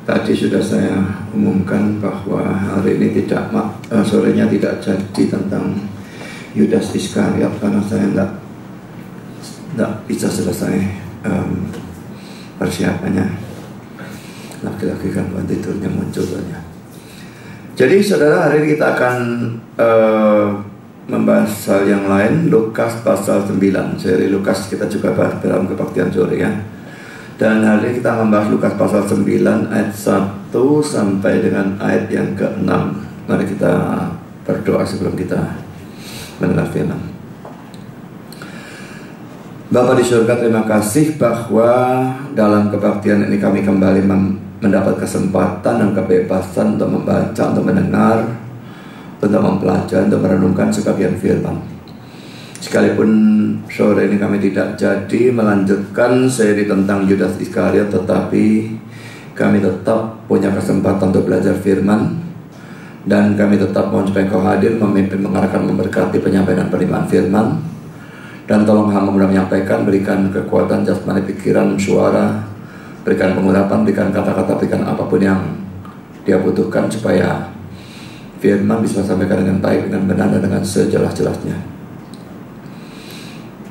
Tadi sudah saya umumkan bahwa hari ini sorenya tidak jadi tentang Yudas Iskariot karena saya tidak bisa selesai persiapannya. Laki-laki kan tidurnya muncul saja. Jadi saudara, hari ini kita akan membahas hal yang lain. Lukas pasal 9. Seri Lukas kita juga bahas dalam kebaktian sore ya. Dan hari ini kita membahas Lukas pasal 9 ayat 1 sampai dengan ayat yang ke-6. Mari kita berdoa sebelum kita mendengar firman. Bapa di surga, terima kasih bahwa dalam kebaktian ini kami kembali mendapat kesempatan dan kebebasan untuk membaca, untuk mendengar, untuk mempelajari, untuk merenungkan sebagian firman. Sekalipun sore ini kami tidak jadi melanjutkan seri tentang Yudas Iskariot, tetapi kami tetap punya kesempatan untuk belajar firman. Dan kami tetap mohon supaya Engkau hadir, memimpin, mengarahkan, memberkati penyampaian dan penerimaan firman. Dan tolong hamba mudah menyampaikan, berikan kekuatan jasmani, pikiran, suara, berikan pengurapan, berikan kata-kata, berikan apapun yang dia butuhkan supaya firman bisa sampaikan dengan baik, dengan benar, dan dengan sejelas-jelasnya.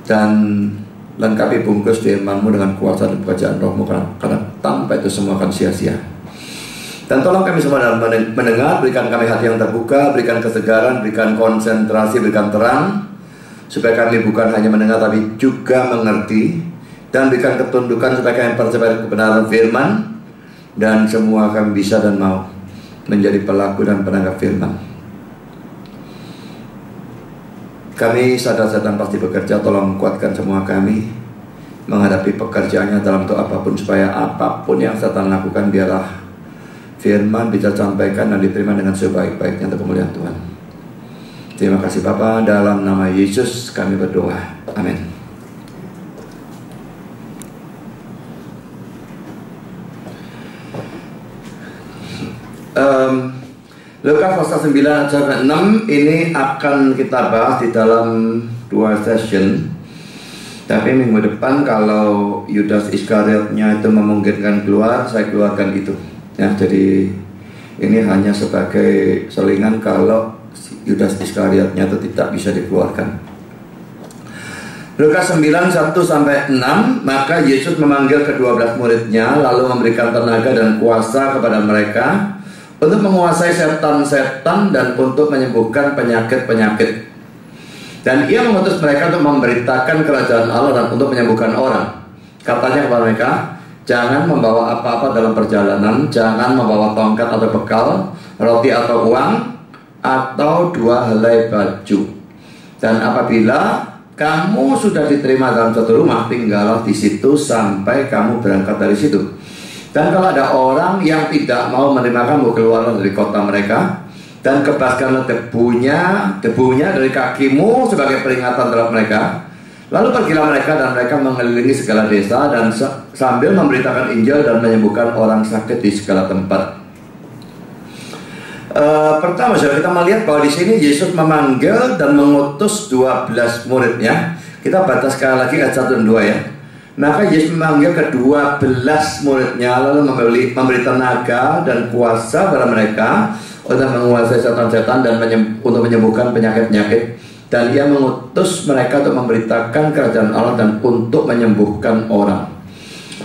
Dan lengkapi bungkus firman-Mu dengan kuasa dan pekerjaan Roh-Mu, karena tanpa itu semua akan sia-sia. Dan tolong kami semua dalam mendengar, berikan kami hati yang terbuka, berikan kesegaran, berikan konsentrasi, berikan terang, supaya kami bukan hanya mendengar tapi juga mengerti. Dan berikan ketundukan supaya kami percaya kebenaran firman, dan semua kami bisa dan mau menjadi pelaku dan penanggap firman. Kami sadar-sadar pasti bekerja, tolong kuatkan semua kami menghadapi pekerjaannya dalam bentuk apapun, supaya apapun yang Satan lakukan biarlah firman bisa sampaikan dan diterima dengan sebaik-baiknya untuk kemuliaan Tuhan. Terima kasih Bapa, dalam nama Yesus kami berdoa, amin. Lukas pasal 9 ayat 6 ini akan kita bahas di dalam 2 session. Tapi minggu depan kalau Yudas Iskariotnya itu memungkinkan keluar, saya keluarkan itu ya. Jadi ini hanya sebagai selingan kalau Yudas Iskariotnya itu tidak bisa dikeluarkan. Lukas 9 1 sampai 6. Maka Yesus memanggil ke-12 muridnya, lalu memberikan tenaga dan kuasa kepada mereka untuk menguasai setan-setan dan untuk menyembuhkan penyakit-penyakit. Dan ia mengutus mereka untuk memberitakan kerajaan Allah dan untuk menyembuhkan orang. Katanya kepada mereka, jangan membawa apa-apa dalam perjalanan, jangan membawa tongkat atau bekal, roti atau uang, atau 2 helai baju. Dan apabila kamu sudah diterima dalam suatu rumah, tinggallah di situ sampai kamu berangkat dari situ. Dan kalau ada orang yang tidak mau menerima kamu, keluarlah dari kota mereka, dan kebaskanlah debunya dari kakimu sebagai peringatan terhadap mereka. Lalu pergilah mereka, dan mereka mengelilingi segala desa dan sambil memberitakan Injil dan menyembuhkan orang sakit di segala tempat. Pertama saudara, kita melihat bahwa di sini Yesus memanggil dan mengutus 12 muridnya. Kita baca sekali lagi ayat 1 dan 2 ya. Maka Yesus memanggil ke-12 muridnya, lalu memberi tenaga dan kuasa pada mereka untuk menguasai setan-setan dan untuk menyembuhkan penyakit-penyakit. Dan ia mengutus mereka untuk memberitakan kerajaan Allah dan untuk menyembuhkan orang.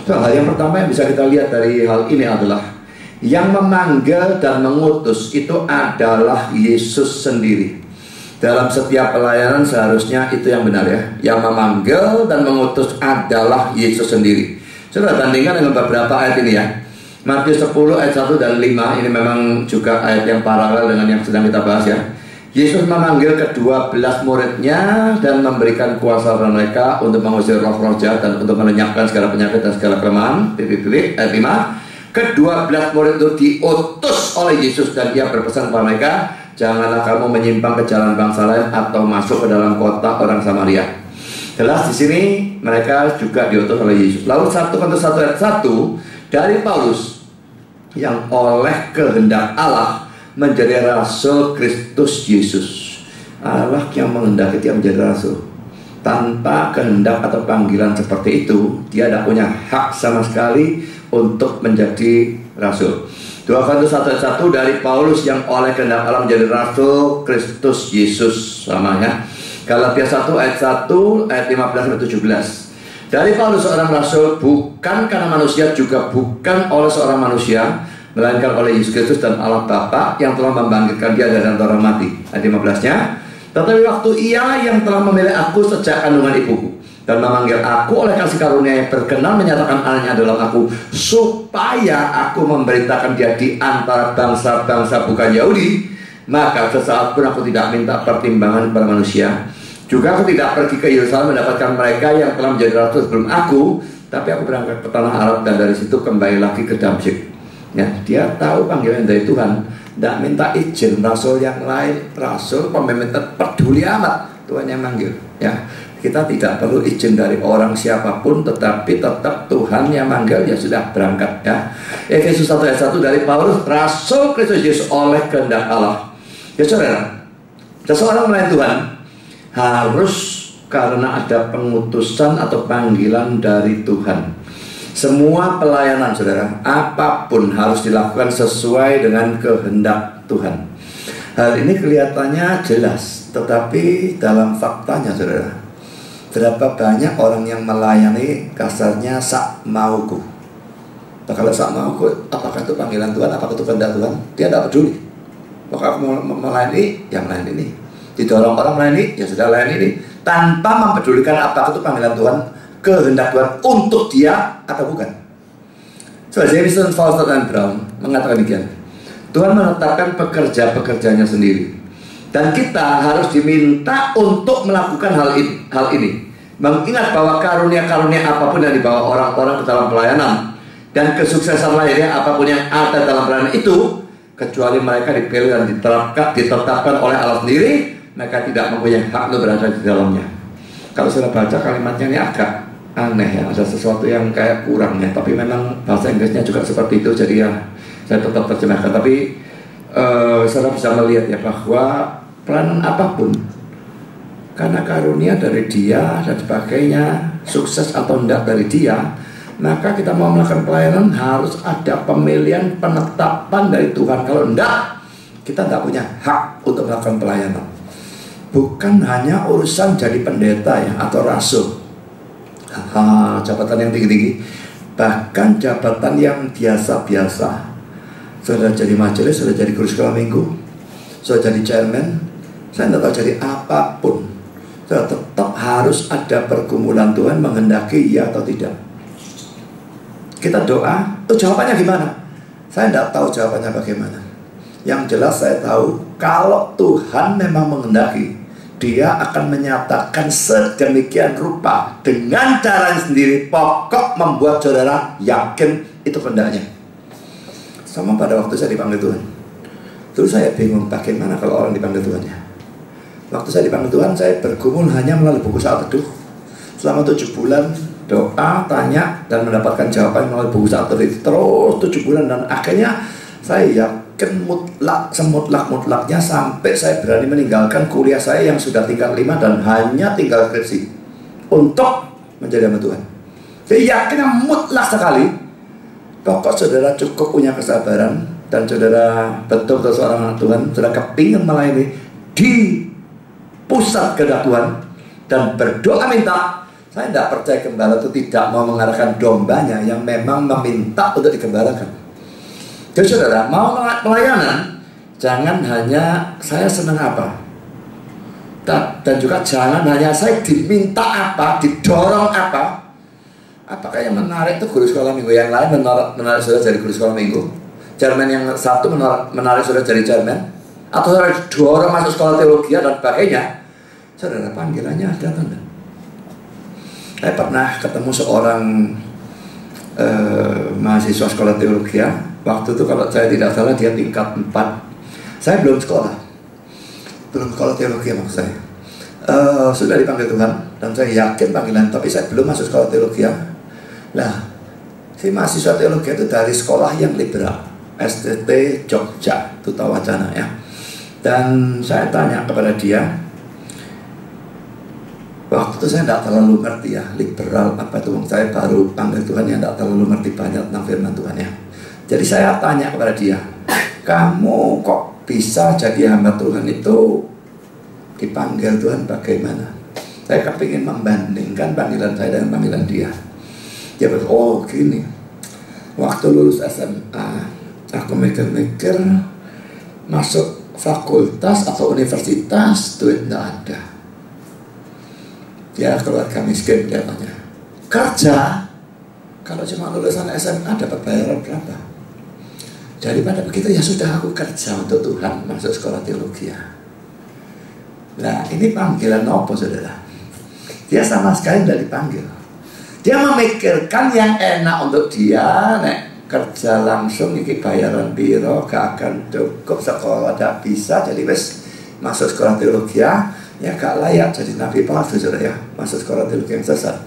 So, hal yang pertama yang bisa kita lihat dari hal ini adalah yang memanggil dan mengutus itu adalah Yesus sendiri. Dalam setiap pelayanan seharusnya itu yang benar ya. Yang memanggil dan mengutus adalah Yesus sendiri. Sudah bandingkan dengan beberapa ayat ini ya. Matius 10 ayat 1 dan 5. Ini memang juga ayat yang paralel dengan yang sedang kita bahas ya. Yesus memanggil ke-12 muridnya dan memberikan kuasa kepada mereka untuk mengusir roh-roh jahat dan untuk melenyapkan segala penyakit dan segala kelemahan. Ayat 5. Ke-12 murid itu diutus oleh Yesus dan ia berpesan kepada mereka, janganlah kamu menyimpang ke jalan bangsa lain atau masuk ke dalam kota orang Samaria. Jelas di sini mereka juga diutus oleh Yesus. Lalu 1 Korintus 1 ayat 1 dari Paulus yang oleh kehendak Allah menjadi rasul Kristus Yesus. Allah yang menghendaki dia menjadi rasul. Tanpa kehendak atau panggilan seperti itu, dia tidak punya hak sama sekali untuk menjadi rasul. 2 Korintus 1:1 dari Paulus yang oleh kehendak Allah menjadi rasul Kristus Yesus, sama ya. Galatia 1 ayat 15-17. Dari Paulus seorang rasul, bukan karena manusia, juga bukan oleh seorang manusia, melainkan oleh Yesus Kristus dan Allah Bapa yang telah membangkitkan dia dari antara orang mati. Ayat 15-nya. Tetapi waktu Ia yang telah memilih aku sejak kandungan ibuku dan memanggil aku oleh kasih karunia yang berkenan menyatakan anaknya dalam aku, supaya aku memberitakan dia di antara bangsa-bangsa bukan Yahudi, maka sesaat pun aku tidak minta pertimbangan kepada manusia. Juga aku tidak pergi ke Yerusalem mendapatkan mereka yang telah menjadi rasul sebelum aku, tapi aku berangkat ke tanah Arab dan dari situ kembali lagi ke Damsyik. Ya, dia tahu panggilan dari Tuhan, tidak minta izin rasul yang lain, rasul pemimpin peduli amat, Tuhan yang manggil. Ya, kita tidak perlu izin dari orang siapapun, tetapi tetap Tuhan yang manggil, ya sudah berangkat ya. Efesus 1 ayat 1 dari Paulus, rasul Kristus Yesus oleh kehendak Allah. Ya saudara, seseorang melayani Tuhan harus karena ada pengutusan atau panggilan dari Tuhan. Semua pelayanan saudara, apapun harus dilakukan sesuai dengan kehendak Tuhan. Hal ini kelihatannya jelas, tetapi dalam faktanya saudara, berapa banyak orang yang melayani kasarnya sak mauku. Nah, kalau sak mauku, apakah itu panggilan Tuhan, apakah itu kehendak Tuhan? Dia tidak peduli. Maka aku melayani, yang melayani ini. Didorong orang melayani, ya sudah layani ini, tanpa mempedulikan apakah itu panggilan Tuhan, kehendak Tuhan untuk dia atau bukan. So, Jamison, Fausto, dan Brown mengatakan demikian. Tuhan menetapkan pekerja-pekerjanya sendiri, dan kita harus diminta untuk melakukan hal ini. Mengingat bahwa karunia-karunia apapun yang dibawa orang-orang ke dalam pelayanan dan kesuksesan lainnya apapun yang ada dalam pelayanan itu, kecuali mereka dipilih dan ditetapkan oleh Allah sendiri, mereka tidak mempunyai hak untuk berada di dalamnya. Kalau sudah baca kalimatnya ini agak aneh ya, ada sesuatu yang kayak kurang ya. Tapi memang bahasa Inggrisnya juga seperti itu, jadi ya saya tetap terjemahkan. Tapi saudara bisa melihat ya bahwa pelayanan apapun, karena karunia dari dia dan sebagainya, sukses atau tidak dari dia, maka kita mau melakukan pelayanan harus ada pemilihan, penetapan dari Tuhan. Kalau tidak, kita tidak punya hak untuk melakukan pelayanan. Bukan hanya urusan jadi pendeta ya, atau rasul, jabatan yang tinggi-tinggi, bahkan jabatan yang biasa-biasa. Sudah jadi majelis, sudah jadi guru sekolah minggu, sudah jadi chairman, saya tidak tahu jadi apapun, sudah tetap harus ada pergumulan Tuhan menghendaki ya atau tidak. Kita doa, jawabannya gimana? Saya tidak tahu jawabannya bagaimana. Yang jelas saya tahu, kalau Tuhan memang menghendaki, Dia akan menyatakan sedemikian rupa dengan caranya sendiri, pokok membuat saudara yakin itu kehendaknya. Sama pada waktu saya dipanggil Tuhan, terus saya bingung bagaimana kalau orang dipanggil Tuhannya. Waktu saya dipanggil Tuhan, saya bergumul hanya melalui buku Saat Teduh selama 7 bulan, doa, tanya, dan mendapatkan jawaban melalui buku Saat Teduh terus 7 bulan, dan akhirnya saya yakin mutlak, semutlak-mutlaknya sampai saya berani meninggalkan kuliah saya yang sudah tingkat 5 dan hanya tinggal skripsi untuk menjadi hamba Tuhan. Saya yakin mutlak sekali. Pokok saudara cukup punya kesabaran dan saudara betul-betul seorang anak Tuhan, saudara kepingin melayani di pusat kehendak Tuhan dan berdoa minta. Saya tidak percaya gembala itu tidak mau mengarahkan dombanya yang memang meminta untuk digembalakan. Jadi saudara, mau pelayanan, jangan hanya saya senang apa, dan juga jangan hanya saya diminta apa, didorong apa. Apakah yang menarik itu guru sekolah minggu, yang lain menarik saudara jadi guru sekolah minggu, chairman yang satu menarik saudara jadi chairman, atau saudara didorong masuk sekolah teologi dan sebagainya. Saudara, panggilannya ada atau tidak? Saya pernah ketemu seorang mahasiswa sekolah teologi. Waktu itu kalau saya tidak salah dia tingkat 4. Saya belum sekolah teologi maksud saya. Sudah dipanggil Tuhan dan saya yakin panggilan, tapi saya belum masuk sekolah teologi. Nah, si mahasiswa teologi itu dari sekolah yang liberal, STT Jogja, Duta Wacana ya. Dan saya tanya kepada dia, waktu itu saya tidak terlalu ngerti ya liberal apa itu. Saya baru panggil Tuhan yang tidak terlalu ngerti banyak tentang firman Tuhan ya. Jadi saya tanya kepada dia, kamu kok bisa jadi hamba Tuhan itu dipanggil Tuhan bagaimana? Saya kepingin membandingkan panggilan saya dengan panggilan dia. Dia berkata, oh gini, waktu lulus SMA, aku mikir-mikir masuk fakultas atau universitas, duit tidak ada. Dia keluarga miskin, dia tanya, kerja? Kalau cuma lulusan SMA dapat bayaran berapa? Daripada begitu ya sudah aku kerja untuk Tuhan, masuk sekolah teologi ya. Nah ini panggilan apa saudara? Dia sama sekali tidak dipanggil. Dia memikirkan yang enak untuk dia, nek kerja langsung iki bayaran biro gak akan cukup, sekolah tidak bisa, jadi wes masuk sekolah teologi ya gak layak jadi nabi palsu saudara ya, masuk sekolah teologi yang sesat.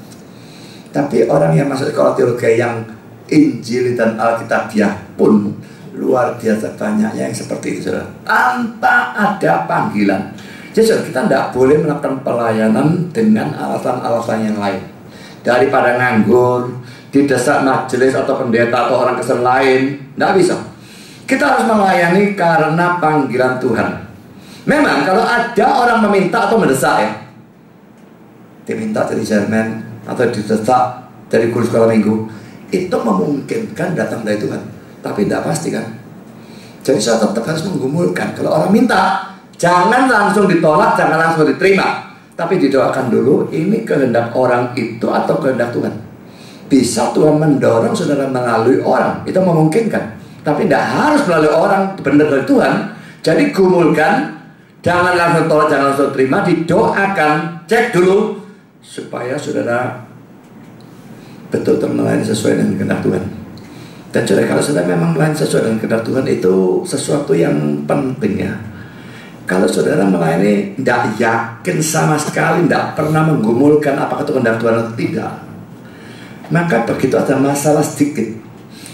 Tapi orang yang masuk sekolah teologi yang Injil dan Alkitabiah pun luar biasa banyaknya yang seperti itu saudara, tanpa ada panggilan. Jadi saudara, kita tidak boleh melakukan pelayanan dengan alasan-alasan yang lain. Daripada nganggur, didesak majelis atau pendeta atau orang Kristen lain, tidak bisa. Kita harus melayani karena panggilan Tuhan. Memang kalau ada orang meminta atau mendesak ya, diminta dari Jerman atau didesak dari guru sekolah minggu, itu memungkinkan datang dari Tuhan, tapi tidak pasti kan. Jadi saya tetap harus menggumulkan. Kalau orang minta, jangan langsung ditolak, jangan langsung diterima, tapi didoakan dulu, ini kehendak orang itu atau kehendak Tuhan. Bisa Tuhan mendorong saudara melalui orang, itu memungkinkan, tapi tidak harus melalui orang, benar dari Tuhan. Jadi gumulkan, jangan langsung tolak, jangan langsung terima, didoakan, cek dulu supaya saudara betul-betul melayani sesuai dengan kehendak Tuhan. Dan saudara, kalau saudara memang melayani sesuai dengan kehendak Tuhan, itu sesuatu yang penting ya. Kalau saudara melayani tidak yakin sama sekali, tidak pernah menggumulkan apakah itu kehendak Tuhan atau tidak, maka begitu ada masalah sedikit,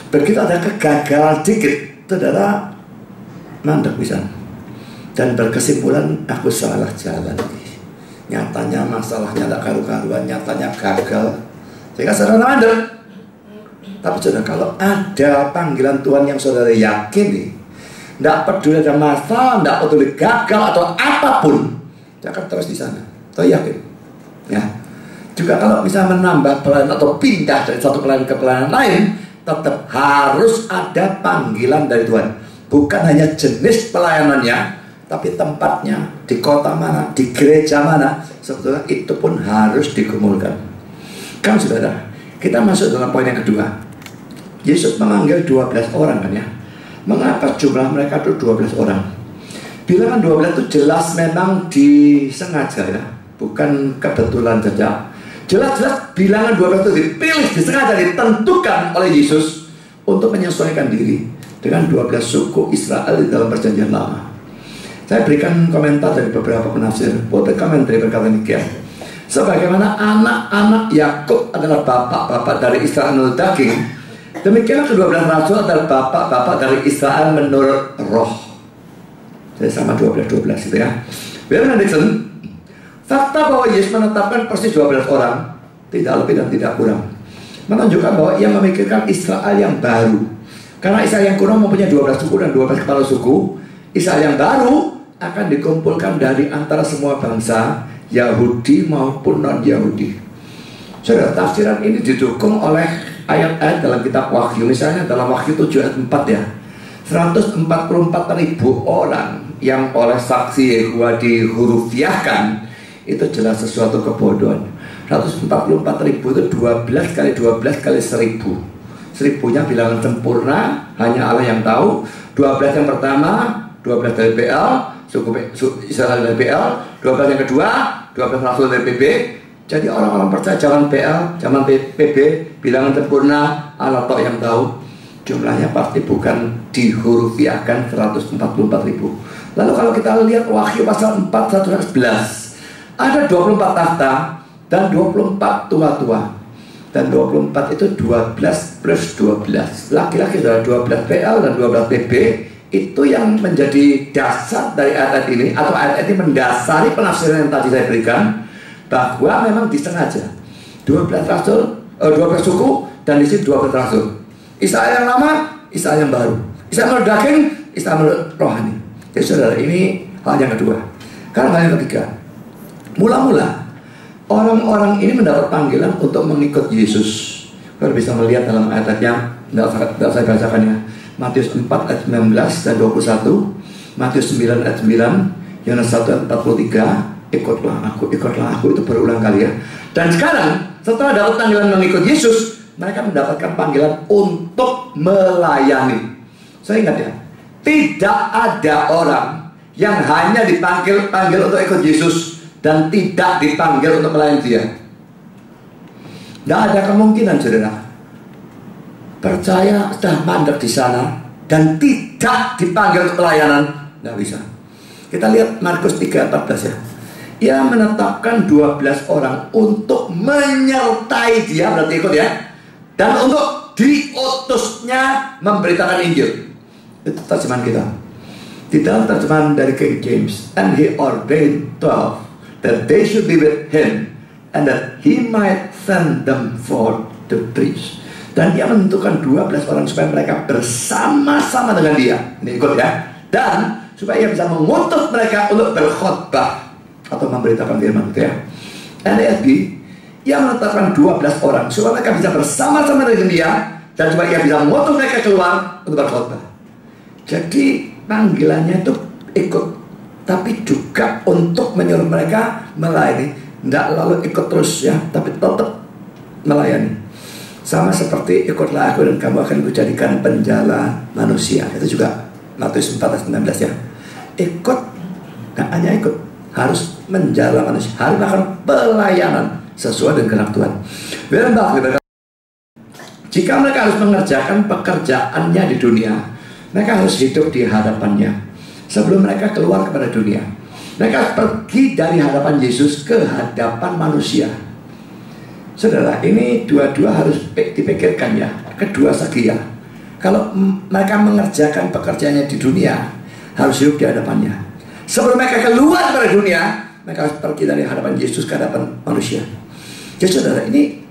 begitu ada kegagalan sedikit, saudara mandek bisa dan berkesimpulan aku salah jalan. Nyatanya masalahnya tidak karu-karuan, nyatanya gagal, sehingga saudara mandek. Tapi saudara, kalau ada panggilan Tuhan yang saudara yakini, tidak peduli ada masalah, tidak peduli gagal atau apapun, saya akan terus di sana. Saya yakin. Ya. Juga kalau bisa menambah pelayanan atau pindah dari satu pelayanan ke pelayanan lain, tetap harus ada panggilan dari Tuhan. Bukan hanya jenis pelayanannya, tapi tempatnya, di kota mana, di gereja mana, sebetulnya itu pun harus digumulkan. Kan saudara, kita masuk dalam poin yang kedua. Yesus memanggil 12 orang kan ya. Mengapa jumlah mereka itu 12 orang? Bilangan 12 itu jelas memang disengaja ya, bukan kebetulan saja. Jelas-jelas bilangan 12 itu dipilih, disengaja, ditentukan oleh Yesus untuk menyesuaikan diri dengan 12 suku Israel di dalam perjanjian lama. Saya berikan komentar dari beberapa penafsir. Boleh komentar berkata demikian. Sebagaimana anak-anak Yakub adalah bapak-bapak dari Israel menurut daging, demikianlah kedua belas rasul adalah bapak-bapak dari Israel menurut roh. Jadi sama 12-12 gitu ya. William Hendriksen, fakta bahwa Yesus menetapkan persis 12 orang, tidak lebih dan tidak kurang, menunjukkan bahwa ia memikirkan Israel yang baru. Karena Israel yang kuno mempunyai 12 suku dan 12 kepala suku, Israel yang baru akan dikumpulkan dari antara semua bangsa, Yahudi maupun non-Yahudi. Saudara, tafsiran ini didukung oleh ayat-ayat dalam kitab Wahyu. Misalnya dalam Wahyu 7 ayat 4 ya, 144.000 orang yang oleh saksi Yehova dihurufiahkan, itu jelas sesuatu kebodohan. 144.000 itu 12 kali 12 kali 1000. 1000-nya bilangan sempurna, hanya Allah yang tahu. 12 yang pertama 12 dari PL, suku Israel dari PL. 12 yang kedua 12 rasul dari PB. Jadi orang-orang percaya zaman PL, zaman PB, bilangan sempurna, Allah toh yang tahu. Jumlahnya pasti bukan dihurufiahkan 144.000. Lalu kalau kita lihat Wahyu pasal 4, 111, ada 24 takhta dan 24 tua-tua. Dan 24 itu 12 plus 12. Laki-laki adalah 12 PL dan 12 PB. Itu yang menjadi dasar dari ayat ini, atau ayat ini mendasari penafsiran yang tadi saya berikan, bahwa memang disengaja 12 rasul, 12 suku, dan di sini 12 rasul. Israel yang lama Israel yang baru. Israel menurut daging, Israel menurut rohani. Jadi saudara, ini hal yang kedua. Karena hal yang ketiga, mula-mula orang-orang ini mendapat panggilan untuk mengikut Yesus. Kalau bisa melihat dalam ayat-ayatnya, tidak saya bacakan ya. Matius 4 ayat 19 dan 21, Matius 9 ayat 9, Yohanes 1 ayat 43, ikutlah aku itu berulang kali ya. Dan sekarang setelah dapat panggilan mengikut Yesus, mereka mendapatkan panggilan untuk melayani. Saya ingat ya, tidak ada orang yang hanya dipanggil untuk ikut Yesus dan tidak dipanggil untuk melayani dia. Tidak ada kemungkinan saudara percaya sudah mandek di sana dan tidak dipanggil untuk pelayanan. Tidak bisa. Kita lihat Markus 3:14 ya. Ia menetapkan 12 orang untuk menyertai dia, berarti ikut ya, dan untuk diutusnya memberitakan Injil. Itu terjemahan kita. Di dalam terjemahan dari King James, and he ordained 12 that they should be with him and that he might send them forth to preach. Dan dia menentukan 12 orang supaya mereka bersama-sama dengan dia. Ini ikut ya. Dan supaya ia bisa mengutus mereka untuk berkhotbah atau memberitakan firman itu ya. NASB, ia menetapkan 12 orang supaya mereka bisa bersama-sama dengan dia dan supaya ia bisa mengutus mereka keluar untuk berkhotbah. Jadi panggilannya itu ikut, tapi juga untuk menyuruh mereka melayani. Tidak lalu ikut terus ya, tapi tetap melayani. Sama seperti ikutlah aku dan kamu akan kujadikan penjala manusia. Itu juga Matius 4:19 ya. Ikut, tidak hanya ikut, harus menjala manusia, harus melakukan pelayanan sesuai dengan kehendak Tuhan. Jika mereka harus mengerjakan pekerjaannya di dunia, mereka harus hidup di hadapannya sebelum mereka keluar kepada dunia. Mereka pergi dari hadapan Yesus ke hadapan manusia. Saudara, ini dua-dua harus dipikirkan ya. Kedua segi ya. Kalau mereka mengerjakan pekerjaannya di dunia, harus hidup di hadapannya. Sebelum mereka keluar dari dunia, mereka harus pergi dari hadapan Yesus ke hadapan manusia. Jadi saudara, ini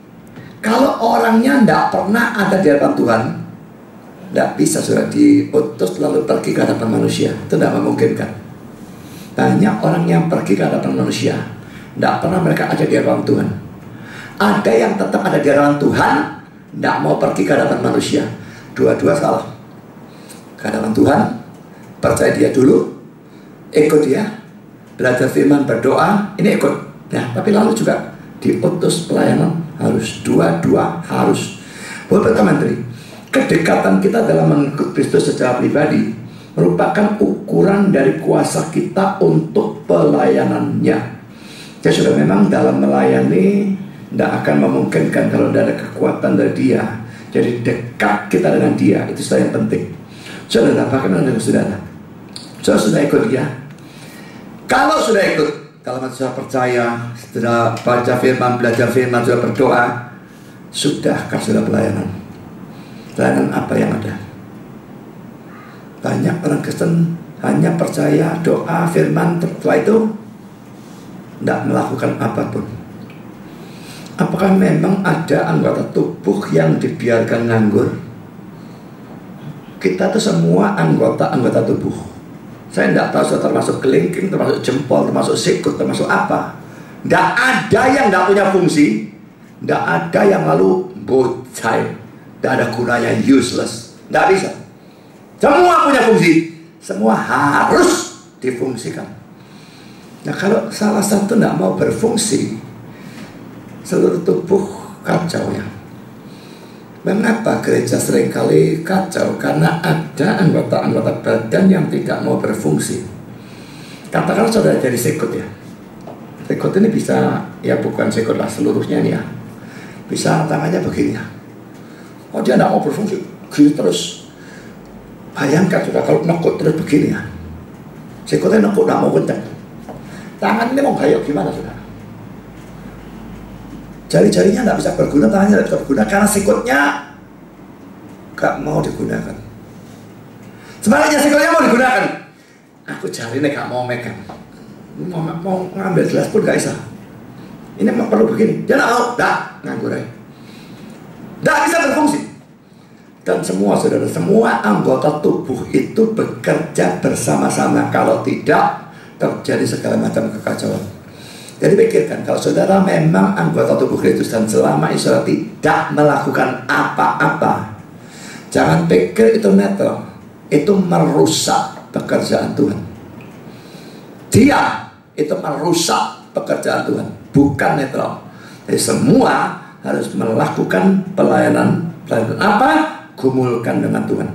kalau orangnya tidak pernah ada di hadapan Tuhan, tidak bisa saudara diutus lalu pergi ke hadapan manusia. Itu tidak memungkinkan. Banyak orang yang pergi ke hadapan manusia, tidak pernah mereka ada di hadapan Tuhan. Ada yang tetap ada di hadapan Tuhan, tidak mau pergi ke hadapan manusia. Dua-dua salah. Ke hadapan Tuhan, percaya dia dulu, ikut dia, belajar firman, berdoa, ini ikut ya. Tapi lalu juga diutus pelayanan, harus dua-dua harus. Bapak Menteri, kedekatan kita dalam mengikut Kristus secara pribadi merupakan ukuran dari kuasa kita untuk pelayanannya. Jadi sudah memang dalam melayani tidak akan memungkinkan kalau tidak ada kekuatan dari dia. Jadi dekat kita dengan dia, itu sudah yang penting. Saudara, bagaimana dengan saudara? Saudara sudah ikut dia? Kalau sudah ikut, kalau sudah percaya, sudah baca firman, belajar firman, sudah berdoa, sudahkah sudah pelayanan? Pelayanan apa yang ada? Banyak orang Kristen hanya percaya, doa, firman, setelah itu tidak melakukan apapun. Apakah memang ada anggota tubuh yang dibiarkan nganggur? Kita tuh semua anggota tubuh. Saya tidak tahu, saya termasuk kelingking, termasuk jempol, termasuk sikut, termasuk apa. Tidak ada yang tidak punya fungsi. Tidak ada yang lalu bocai, tidak ada gunanya, useless. Tidak bisa. Semua punya fungsi, semua harus difungsikan. Nah, kalau salah satu tidak mau berfungsi, seluruh tubuh kacau ya. Mengapa gereja seringkali kacau? Karena ada anggota-anggota badan yang tidak mau berfungsi. Katakanlah saudara jadi sikut ya. Sikut ini bisa, ya bukan sikut lah seluruhnya nih ya. Bisa tangannya begini ya. Oh, dia tidak mau berfungsi, gini terus. Bayangkan sudah kalau nekuk terus begini ya. Sikutnya nekuk tidak mau kencang. Tangan ini mau gayok gimana sudah? Jari-jarinya tidak bisa berguna, tangannya tidak bisa berguna karena sikutnya gak mau digunakan. Sebaliknya sikutnya mau digunakan, aku jarinya gak mau megang, mau ngambil gelas pun gak bisa. Ini perlu begini, dia tidak mau, nganggur aja. Tidak bisa berfungsi. Dan semua saudara, semua anggota tubuh itu bekerja bersama-sama. Kalau tidak, terjadi segala macam kekacauan. Jadi pikirkan, kalau saudara memang anggota tubuh Kristus dan selama saudara tidak melakukan apa-apa, jangan pikir itu netral. Itu merusak pekerjaan Tuhan. Dia itu merusak pekerjaan Tuhan, bukan netral. Jadi semua harus melakukan pelayanan apa? Gumulkan dengan Tuhan.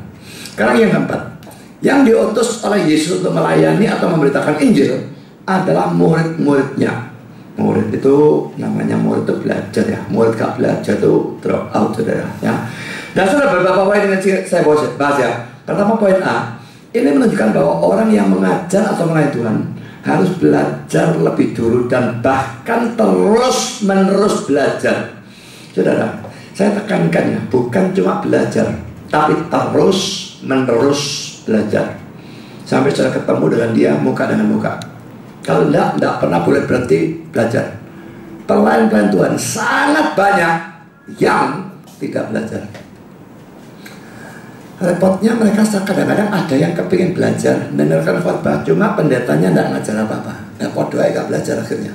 Sekarang yang keempat, yang diutus oleh Yesus untuk melayani atau memberitakan Injil adalah murid-muridnya. Murid itu namanya murid itu belajar ya. Murid gak belajar itu drop out saudara ya. Dan saudara beberapa poin yang saya bahas ya. Pertama poin A, ini menunjukkan bahwa orang yang mengajar atau melayani Tuhan harus belajar lebih dulu dan bahkan terus menerus belajar. Saudara, saya tekankan ya, bukan cuma belajar, tapi terus menerus belajar sampai saudara ketemu dengan dia muka dengan muka. Kalau tidak pernah boleh berhenti belajar. Pelayan-pelayan Tuhan sangat banyak yang tidak belajar. Repotnya mereka kadang-kadang ada yang kepingin belajar, mendengarkan khotbah, cuma pendetanya tidak ngajar apa-apa. Nah, doa gak belajar akhirnya.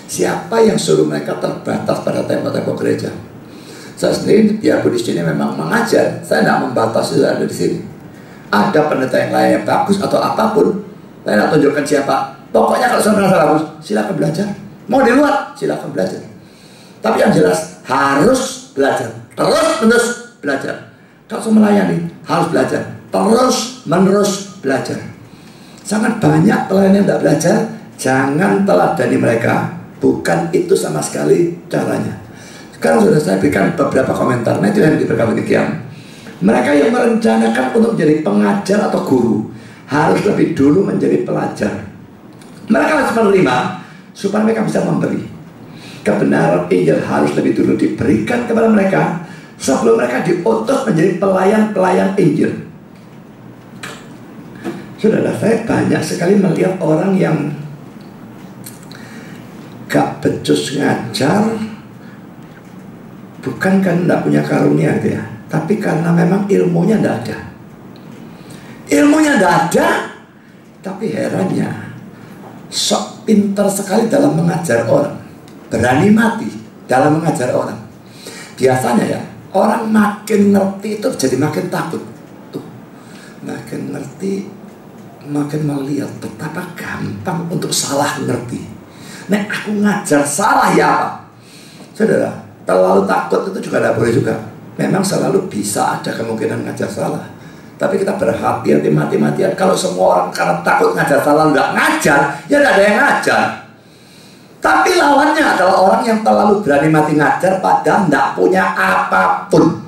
Siapa yang suruh mereka terbatas pada tembok-tembok gereja? Saya sendiri, biarpun di sini memang mengajar, saya tidak membatasi ada di sini. Ada pendeta yang lain yang bagus atau apapun, saya tidak tunjukkan siapa. Pokoknya kalau saya merasa bagus, silakan belajar. Mau di luar, silakan belajar. Tapi yang jelas harus belajar, terus-menerus belajar. Kalau saya melayani, harus belajar, terus-menerus belajar. Sangat banyak pelayan yang tidak belajar, jangan teladani mereka. Bukan itu sama sekali caranya. Sekarang sudah saya berikan beberapa komentar. Nah itu yang diberkati demikian. Mereka yang merencanakan untuk menjadi pengajar atau guru harus lebih dulu menjadi pelajar. Mereka harus menerima supaya mereka bisa memberi. Kebenaran Injil harus lebih dulu diberikan kepada mereka sebelum mereka diutus menjadi pelayan-pelayan Injil. Saudara, saya banyak sekali melihat orang yang gak becus ngajar, bukan karena tidak punya karunia gitu ya, tapi karena memang ilmunya tidak ada. Ilmunya tidak ada, tapi herannya sok pintar sekali dalam mengajar orang, berani mati dalam mengajar orang. Biasanya ya, orang makin ngerti itu jadi makin takut. Tuh, makin ngerti, makin melihat betapa gampang untuk salah ngerti. Nek aku ngajar salah ya apa? Saudara, terlalu takut itu juga tidak boleh juga. Memang selalu bisa ada kemungkinan ngajar salah. Tapi kita berhati-hati mati-matian. Kalau semua orang karena takut ngajar salah nggak ngajar, ya nggak ada yang ngajar. Tapi lawannya adalah orang yang terlalu berani mati ngajar padahal nggak punya apapun.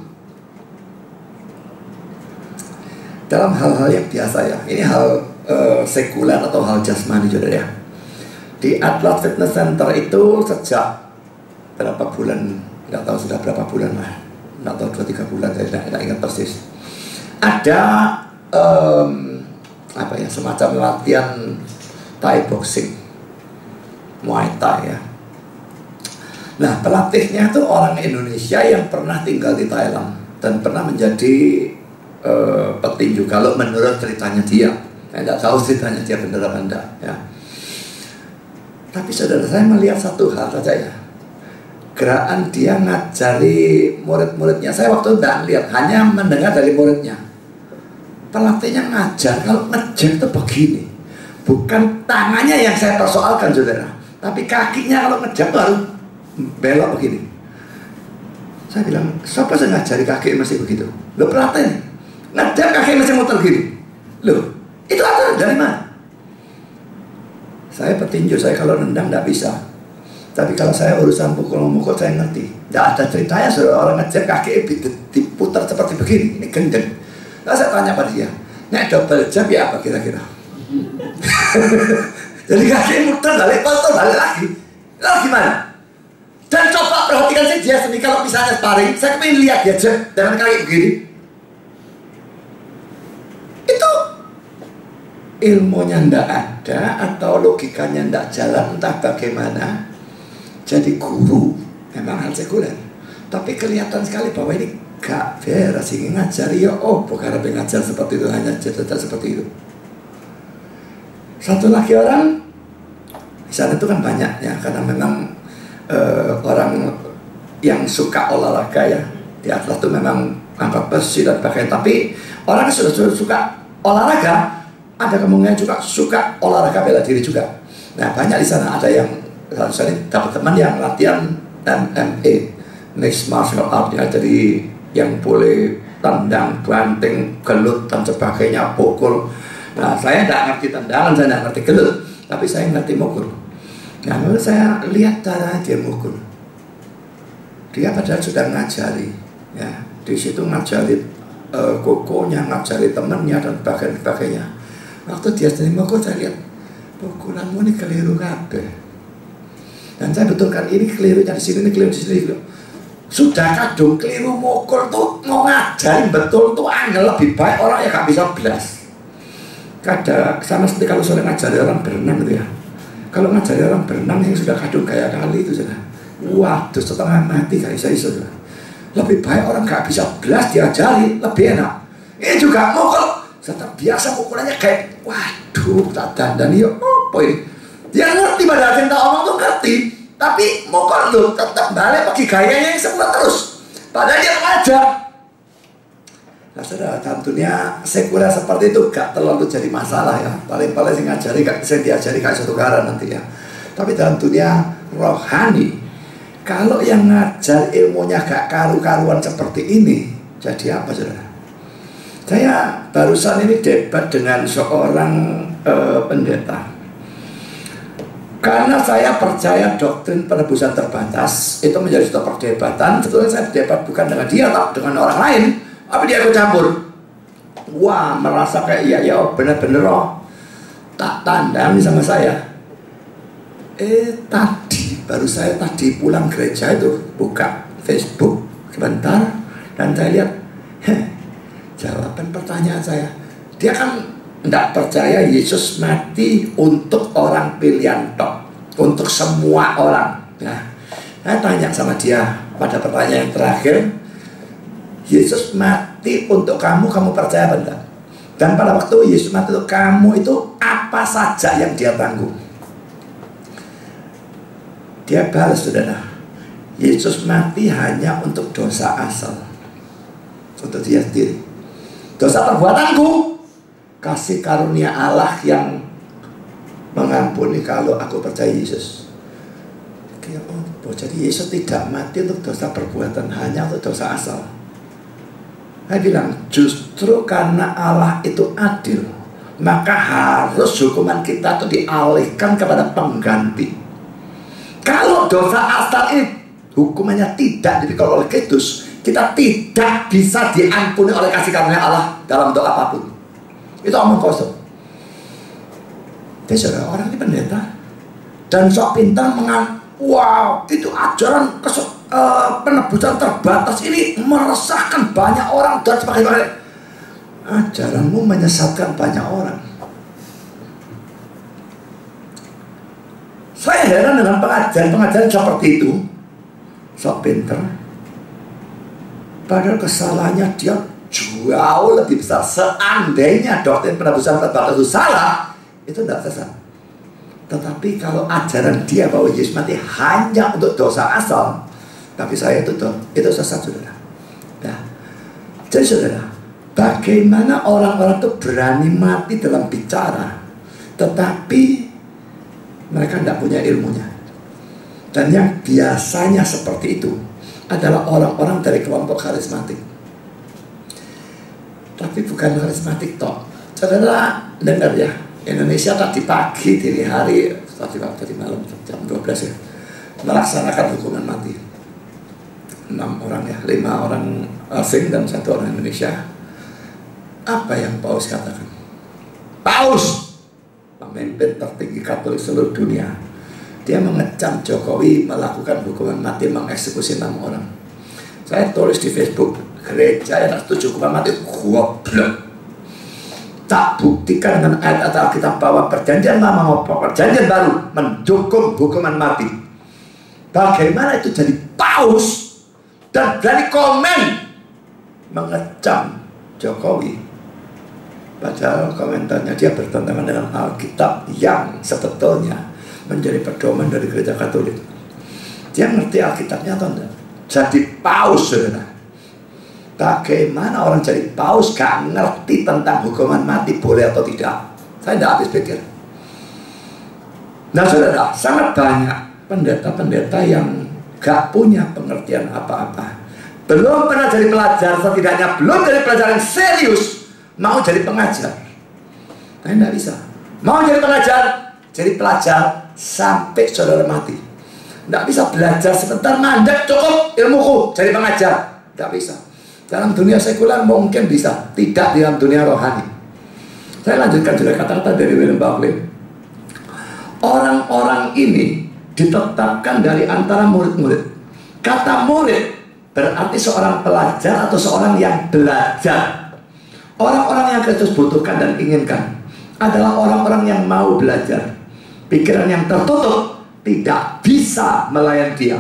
Dalam hal-hal yang biasa ya, ini hal sekuler atau hal jasmani saudara ya. Di Atlas Fitness Center itu sejak berapa bulan, nggak tahu sudah berapa bulan lah, nggak tahu 2-3 bulan, saya tidak ingat persis. Ada apa ya, semacam latihan Thai boxing, Muay Thai ya. Nah pelatihnya itu orang Indonesia yang pernah tinggal di Thailand dan pernah menjadi petinju kalau menurut ceritanya dia. Saya tidak tahu ceritanya dia benar apa enggak ya. Tapi saudara, saya melihat satu hal saja ya. Gerakan dia ngajari murid-muridnya. Saya waktu itu tidak lihat, hanya mendengar dari muridnya. Pelatihnya ngajar, kalau ngejar itu begini. Bukan tangannya yang saya persoalkan saudara, tapi kakinya kalau ngejar baru belok begini. Saya bilang, siapa saya ngajari kaki masih begitu? Loh pelatih, ngejar kaki masih muter gini. Loh, itu aturan dari mana? Saya petinju, saya kalau nendang tidak bisa. Tapi kalau saya urusan pukul-mukul saya ngerti. Tidak ada ceritanya orang ngejar kaki diputar seperti begini. Ini gendeng. Lalu saya tanya pada dia, nek double jump ya apa kira-kira? Jadi kaki muter balik, kotor balik lagi. Lalu gimana? Dan coba perhatikan sih dia sendiri. Kalau misalnya sparring, saya ingin lihat dia dengan kaki begini. Itu ilmunya ndak ada atau logikanya ndak jalan, entah bagaimana. Jadi guru memang hal sekuler, tapi kelihatan sekali bahwa ini gak beres ini ngajari ya karena ngajar seperti itu, hanya cerita seperti itu. Satu lagi orang di sana itu kan banyak ya, karena memang orang yang suka olahraga ya, di Atlas itu memang angkat besi dan sebagainya. Tapi orang yang sudah suka olahraga, ada kemungkinan juga suka olahraga bela diri juga. Nah banyak di sana, ada yang saya dapat teman yang latihan MMA, mixed martial art ya, jadi yang boleh tendang, banting, gelut dan sebagainya, pukul. Nah saya tidak ngerti tendangan, saya tidak ngerti gelut, tapi saya ngerti mukul. Nah lalu saya lihat cara dia mukul. Dia padahal sudah ngajari ya, di situ ngajari kokonya, ngajari temannya dan sebagainya. Waktu dia sendiri mukul, saya lihat pukulanmu ini keliru kabeh. Dan saya betulkan ini kelirunya di sini, ini keliru di sini. Sudah kadung keliru mukul tuh, mau ngajarin betul tuh angel, lebih baik orang yang gak bisa belas. Kadang sama seperti kalau saya ngajari orang berenang gitu ya. Kalau ngajari orang berenang yang sudah kadung kayak kali itu sudah, waduh setengah mati gak bisa sudah. Lebih baik orang gak bisa belas diajari, lebih enak. Ini juga mukul, tetap biasa mukulannya kayak, waduh tak dandan ya apa ini. Dia ngerti pada cinta omong tuh ngerti, tapi mukul lu tetap balik pakai gayanya yang semula terus. Padahal dia ngajar. Nah saudara, dalam dunia sekuler seperti itu gak terlalu jadi masalah ya. Paling-paling saya diajari kayak satu gara nanti ya. Tapi dalam dunia rohani, kalau yang ngajar ilmunya gak karu-karuan seperti ini, jadi apa saudara? Saya barusan ini debat dengan seorang pendeta. Karena saya percaya doktrin penebusan terbatas itu menjadi suatu perdebatan. Sebetulnya saya debat bukan dengan dia, tapi dengan orang lain. Tapi dia ikut campur. Wah, merasa kayak iya bener-bener tak tandang sama saya. Baru saya tadi pulang gereja itu buka Facebook sebentar dan saya lihat jawaban pertanyaan saya. Dia kan tidak percaya Yesus mati untuk orang pilihan tok, untuk semua orang. Nah, saya tanya sama dia pada pertanyaan yang terakhir, Yesus mati untuk kamu percaya apa enggak? Dan pada waktu Yesus mati untuk kamu itu apa saja yang dia tanggung? Dia balas saudara, Yesus mati hanya untuk dosa asal, untuk dia sendiri. Dosa perbuatanku, kasih karunia Allah yang mengampuni kalau aku percaya Yesus. Jadi Yesus tidak mati untuk dosa perbuatan, hanya untuk dosa asal. Saya bilang justru karena Allah itu adil, maka harus hukuman kita itu dialihkan kepada pengganti. Kalau dosa asal ini hukumannya tidak dipikul oleh Kristus, kita tidak bisa diampuni oleh kasih karunia Allah dalam bentuk apapun. Itu omong kosong. Jadi saudara, orang ini pendeta dan sok pintar wow, itu ajaran penebusan terbatas ini meresahkan banyak orang dan sebagainya. Ajaranmu menyesatkan banyak orang. Saya heran dengan pengajaran seperti itu. Sok pintar, padahal kesalahannya dia jauh lebih besar. Seandainya doktrin penebusan terbatas itu salah, itu tidak sesat. Tetapi kalau ajaran dia bahwa Yesus mati hanya untuk dosa asal, tapi saya itu sesat saudara. Nah, jadi saudara, bagaimana orang-orang itu berani mati dalam bicara, tetapi mereka tidak punya ilmunya. Dan yang biasanya seperti itu adalah orang-orang dari kelompok karismatik. Tapi bukan karismatik toh. Saudara dengar ya, Indonesia tadi pagi, dini hari, tadi malam jam 12 ya, melaksanakan hukuman mati. 6 orang ya, 5 orang asing dan 1 orang Indonesia. Apa yang Paus katakan? Paus, pemimpin tertinggi Katolik seluruh dunia, dia mengecam Jokowi melakukan hukuman mati, mengeksekusi 6 orang. Saya tulis di Facebook, gereja yang setuju hukuman mati goblok. Tak buktikan dengan ayat atau Alkitab bahwa perjanjian lama maupun perjanjian baru mendukung hukuman mati. Bagaimana itu jadi paus dan berani komen mengecam Jokowi, padahal komentarnya dia bertentangan dengan Alkitab yang sebetulnya menjadi pedoman dari gereja Katolik. Dia ngerti Alkitabnya atau enggak? Jadi paus, saudara. Bagaimana orang jadi paus gak ngerti tentang hukuman mati boleh atau tidak? Saya tidak habis pikir. Nah saudara, sangat banyak pendeta-pendeta yang gak punya pengertian apa-apa, belum pernah jadi pelajar, setidaknya belum jadi pelajar yang serius, mau jadi pengajar. Nah tidak bisa. Mau jadi pengajar, jadi pelajar sampai saudara mati. Tidak bisa belajar sebentar, mandek cukup ilmuku, jadi pengajar. Tidak bisa. Dalam dunia sekuler mungkin bisa, tidak dalam dunia rohani. Saya lanjutkan juga kata-kata dari William Barclay. Orang-orang ini ditetapkan dari antara murid-murid. Kata murid berarti seorang pelajar atau seorang yang belajar. Orang-orang yang Kristus butuhkan dan inginkan adalah orang-orang yang mau belajar. Pikiran yang tertutup tidak bisa melayan dia.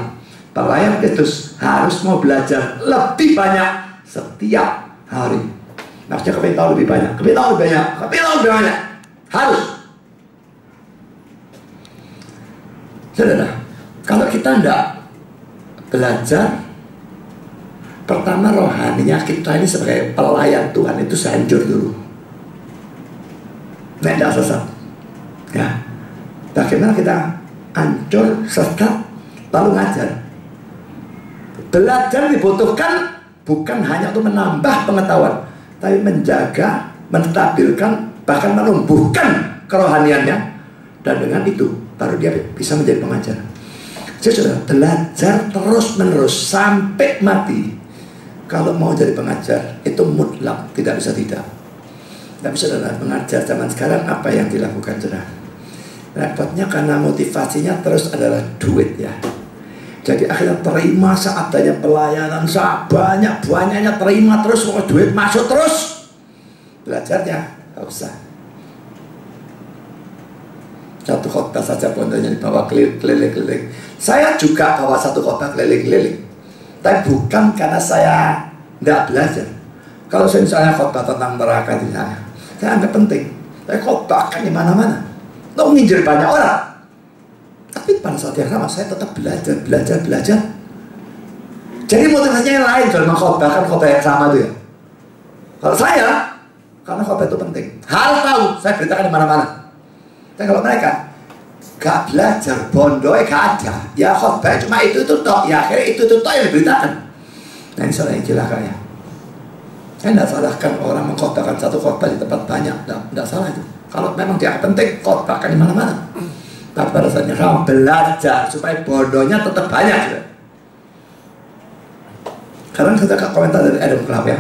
Pelayan Kristus harus mau belajar lebih banyak setiap hari. Maksudnya kepingin tahu lebih banyak, kepingin tahu lebih banyak, kepingin tahu lebih banyak. Harus. Saudara, kalau kita tidak belajar, pertama rohaninya kita ini sebagai pelayan Tuhan itu hancur dulu. Nah, tidak sesat. Ya. Bagaimana kita hancur, sesat, lalu ngajar? Belajar dibutuhkan bukan hanya untuk menambah pengetahuan, tapi menjaga, menstabilkan, bahkan menumbuhkan kerohaniannya. Dan dengan itu baru dia bisa menjadi pengajar. Jadi sudah belajar terus-menerus sampai mati. Kalau mau jadi pengajar itu mutlak, tidak bisa tidak. Tapi saudara, pengajar zaman sekarang apa yang dilakukan saudara? Repotnya karena motivasinya terus adalah duit ya. Jadi akhirnya terima seadanya pelayanan, banyak-banyaknya terima terus, mau duit masuk terus. Belajarnya gak usah. Satu khotbah saja pondoknya dibawa keliling-keliling. Saya juga bawa satu khotbah keliling-keliling. Tapi bukan karena saya tidak belajar. Kalau saya misalnya khotbah tentang neraka di saya anggap penting. Saya khotbahkan di mana-mana. Untuk menginjil banyak orang. Tapi pada saat yang sama saya tetap belajar. Jadi motivasinya yang lain dalam mengkhotbahkan khotbah yang sama itu ya. Kalau saya, karena khotbah itu penting. Harus tahu, saya beritakan di mana-mana. Dan kalau mereka gak belajar, bondoy gak ada, ya khotbah cuma itu toh, ya akhirnya itu toh yang diberitakan. Nah ini soal yang celaka ya. Saya tidak salahkan orang mengkhotbahkan satu khotbah di tempat banyak, tidak salah itu. Kalau memang dia penting, khotbahkan di mana-mana. Tapi pada saatnya sama belajar supaya bodohnya tetap banyak ya. Karena kita komentar dari Adam Clarke ya.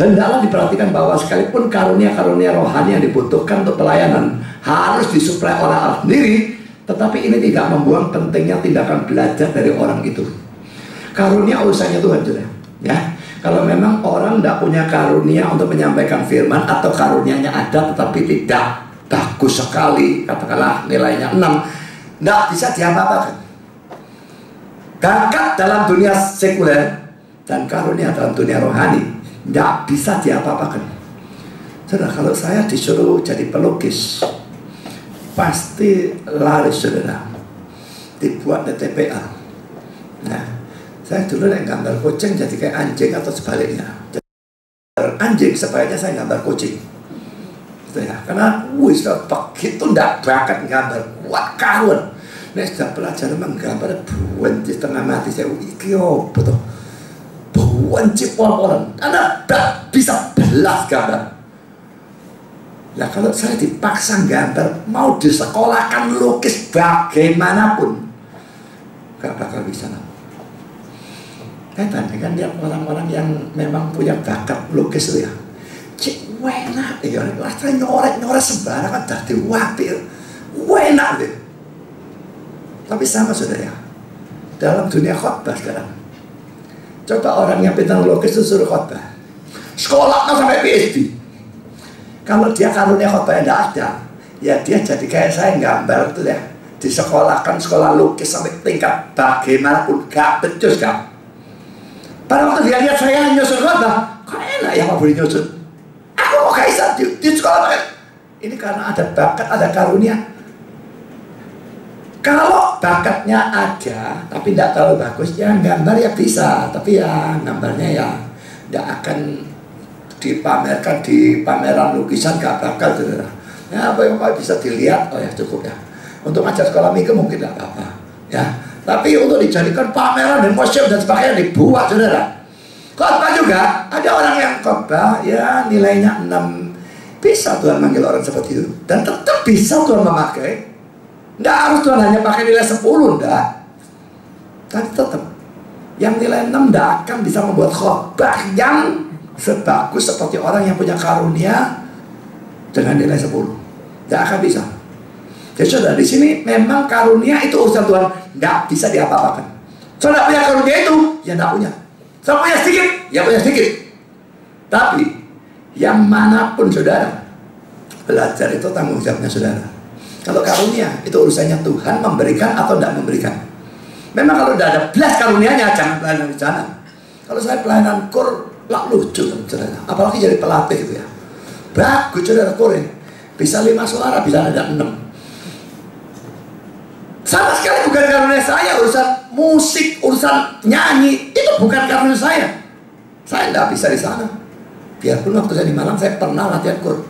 Hendaklah diperhatikan bahwa sekalipun karunia-karunia rohani yang dibutuhkan untuk pelayanan harus disuplai oleh Allah sendiri, tetapi ini tidak membuang pentingnya tindakan belajar dari orang itu. Karunia urusannya Tuhan juga ya. Kalau memang orang tidak punya karunia untuk menyampaikan firman, atau karunianya ada tetapi tidak bagus sekali, katakanlah nilainya 6, tidak bisa diapa-apakan. Bakat dalam dunia sekuler dan karunia dalam dunia rohani tidak bisa diapa-apakan. Saudara, kalau saya disuruh jadi pelukis, pasti laris saudara. Dibuat di TPA. Nah, saya dulu yang gambar kucing jadi kayak anjing atau sebaliknya. Jadi, anjing sebaiknya saya gambar kucing. Gitu ya. Karena begitu tidak bakat gambar, kuat karuan. Nah, sudah belajar menggambar buan di tengah mati saya betul. Buan cipol-polan. Anda tidak bisa belas gambar. Nah, kalau saya dipaksa gambar, mau disekolahkan lukis bagaimanapun, gak bakal bisa. Saya bandingkan dia orang-orang yang memang punya bakat lukis itu ya. Cik, enak ya, rasanya nyoret sembarangan dah diwapil, enak deh. Tapi sama saudara ya, dalam dunia khotbah sekarang, coba orang yang pintar lukis itu suruh khotbah, sekolahnya sampai PhD. Kalau dia karunia khotbah tidak ada, ya dia jadi kayak saya gambar itu ya, disekolahkan sekolah lukis sampai tingkat bagaimanapun gak becus gak. Pada waktu dia lihat saya nyusun khotbah, kok enak ya Pak Budi nyusut. Aku kok gak bisa di sekolah pakai. Ini karena ada bakat, ada karunia. Kalau bakatnya ada, tapi tidak terlalu bagus, ya gambar ya bisa, tapi ya gambarnya ya tidak akan dipamerkan di pameran lukisan, gak bakal saudara. Ya apa yang bisa dilihat, oh ya cukup ya. Untuk ngajar sekolah minggu mungkin tidak apa-apa, ya. Tapi untuk dijadikan pameran dan museum dan sebagainya dibuat saudara. Khotbah juga ada orang yang khotbah ya nilainya 6, bisa Tuhan manggil orang seperti itu dan tetap bisa Tuhan memakai. Nggak harus Tuhan hanya pakai nilai 10, enggak. Tapi tetap yang nilai 6 nggak akan bisa membuat khotbah yang sebagus seperti orang yang punya karunia dengan nilai 10. Nggak akan bisa. Jadi saudara, di sini memang karunia itu urusan Tuhan, nggak bisa diapa-apakan. Saudara punya karunia itu, ya nggak punya. Saudara punya sedikit, ya punya sedikit. Tapi yang manapun saudara, belajar itu tanggung jawabnya saudara. Kalau karunia itu urusannya Tuhan memberikan atau tidak memberikan. Memang kalau tidak ada belas karunianya jangan pelayanan di sana. Kalau saya pelayanan kur lah lucu saudara. Apalagi jadi pelatih gitu ya. Bagus saudara kur ini. Bisa 5 suara, bisa ada 6. Sama sekali bukan karunia saya. Urusan musik, urusan nyanyi itu bukan karunia saya. Saya tidak bisa di sana. Biarpun waktu saya di Malang saya pernah latihan kur.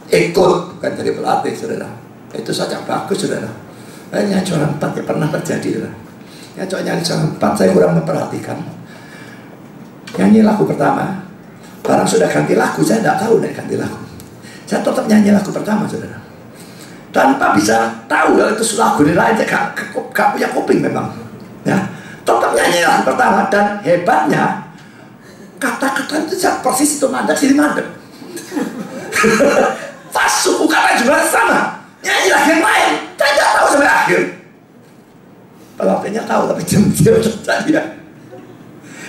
Ikut bukan jadi pelatih saudara. Itu saja bagus saudara. Nyanyi juara 4 ya pernah terjadi saudara. Ya coba nyanyi juara 4 saya kurang memperhatikan. Nyanyi lagu pertama, barang sudah ganti lagu saya tidak tahu dari ganti lagu. Saya tetap nyanyi lagu pertama saudara. Tanpa bisa tahu kalau itu lagu ini lain, saya gak punya kuping memang. Ya, tetap nyanyi lagu pertama dan hebatnya kata-kata itu persis itu mandek sini mandek. Pas suku kata juga sama. Nyanyi lagi yang lain, saya tidak tahu sampai akhir. Pelatihannya tahu tapi diam-diam saja.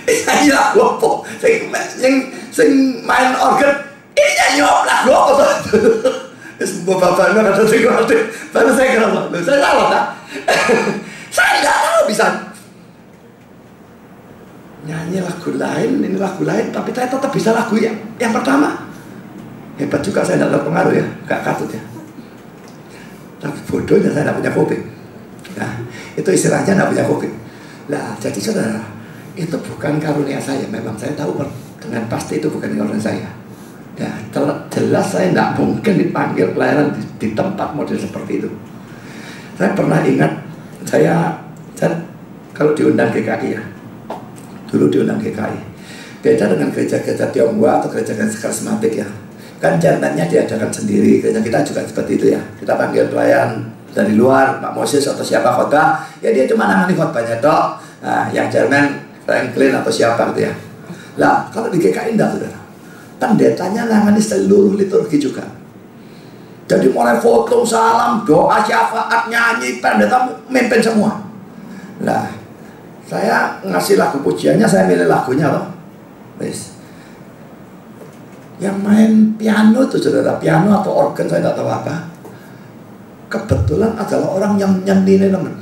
Nyanyi lagu apa? Yang main organ, ini nyanyi lagu apa? Sebuah bapaknya kata saya baru saya kira saya salah tak? Saya tidak tahu bisa nyanyi lagu lain, ini lagu lain, tapi saya tetap bisa lagu yang pertama. Hebat juga saya tidak terpengaruh ya, gak katut ya. Tapi bodohnya saya tidak punya kuping. Nah, itu istilahnya tidak punya kuping. Nah, jadi saudara, itu bukan karunia saya. Memang saya tahu dengan pasti itu bukan karunia saya. Ya, jelas saya tidak mungkin dipanggil pelayanan di tempat model seperti itu. Saya pernah ingat, saya kalau diundang GKI ya, dulu diundang GKI. Beda dengan gereja-gereja Tionghoa atau gereja-gereja karismatik ya. Kan jantannya diadakan sendiri, gereja kita juga seperti itu ya. Kita panggil pelayan dari luar, Pak Moses atau siapa khotbah, ya dia cuma nangani khotbahnya toh. Nah, yang Jerman, Franklin atau siapa gitu ya. Lah, kalau di GKI enggak saudara. Pendetanya nangani seluruh liturgi juga. Jadi mulai foto, salam, doa, syafaat, nyanyi, pendeta memimpin semua. Nah, saya ngasih lagu pujiannya, saya milih lagunya loh. Wis. Yang main piano itu saudara, piano atau organ saya tidak tahu apa. Kebetulan adalah orang yang nyanyi teman.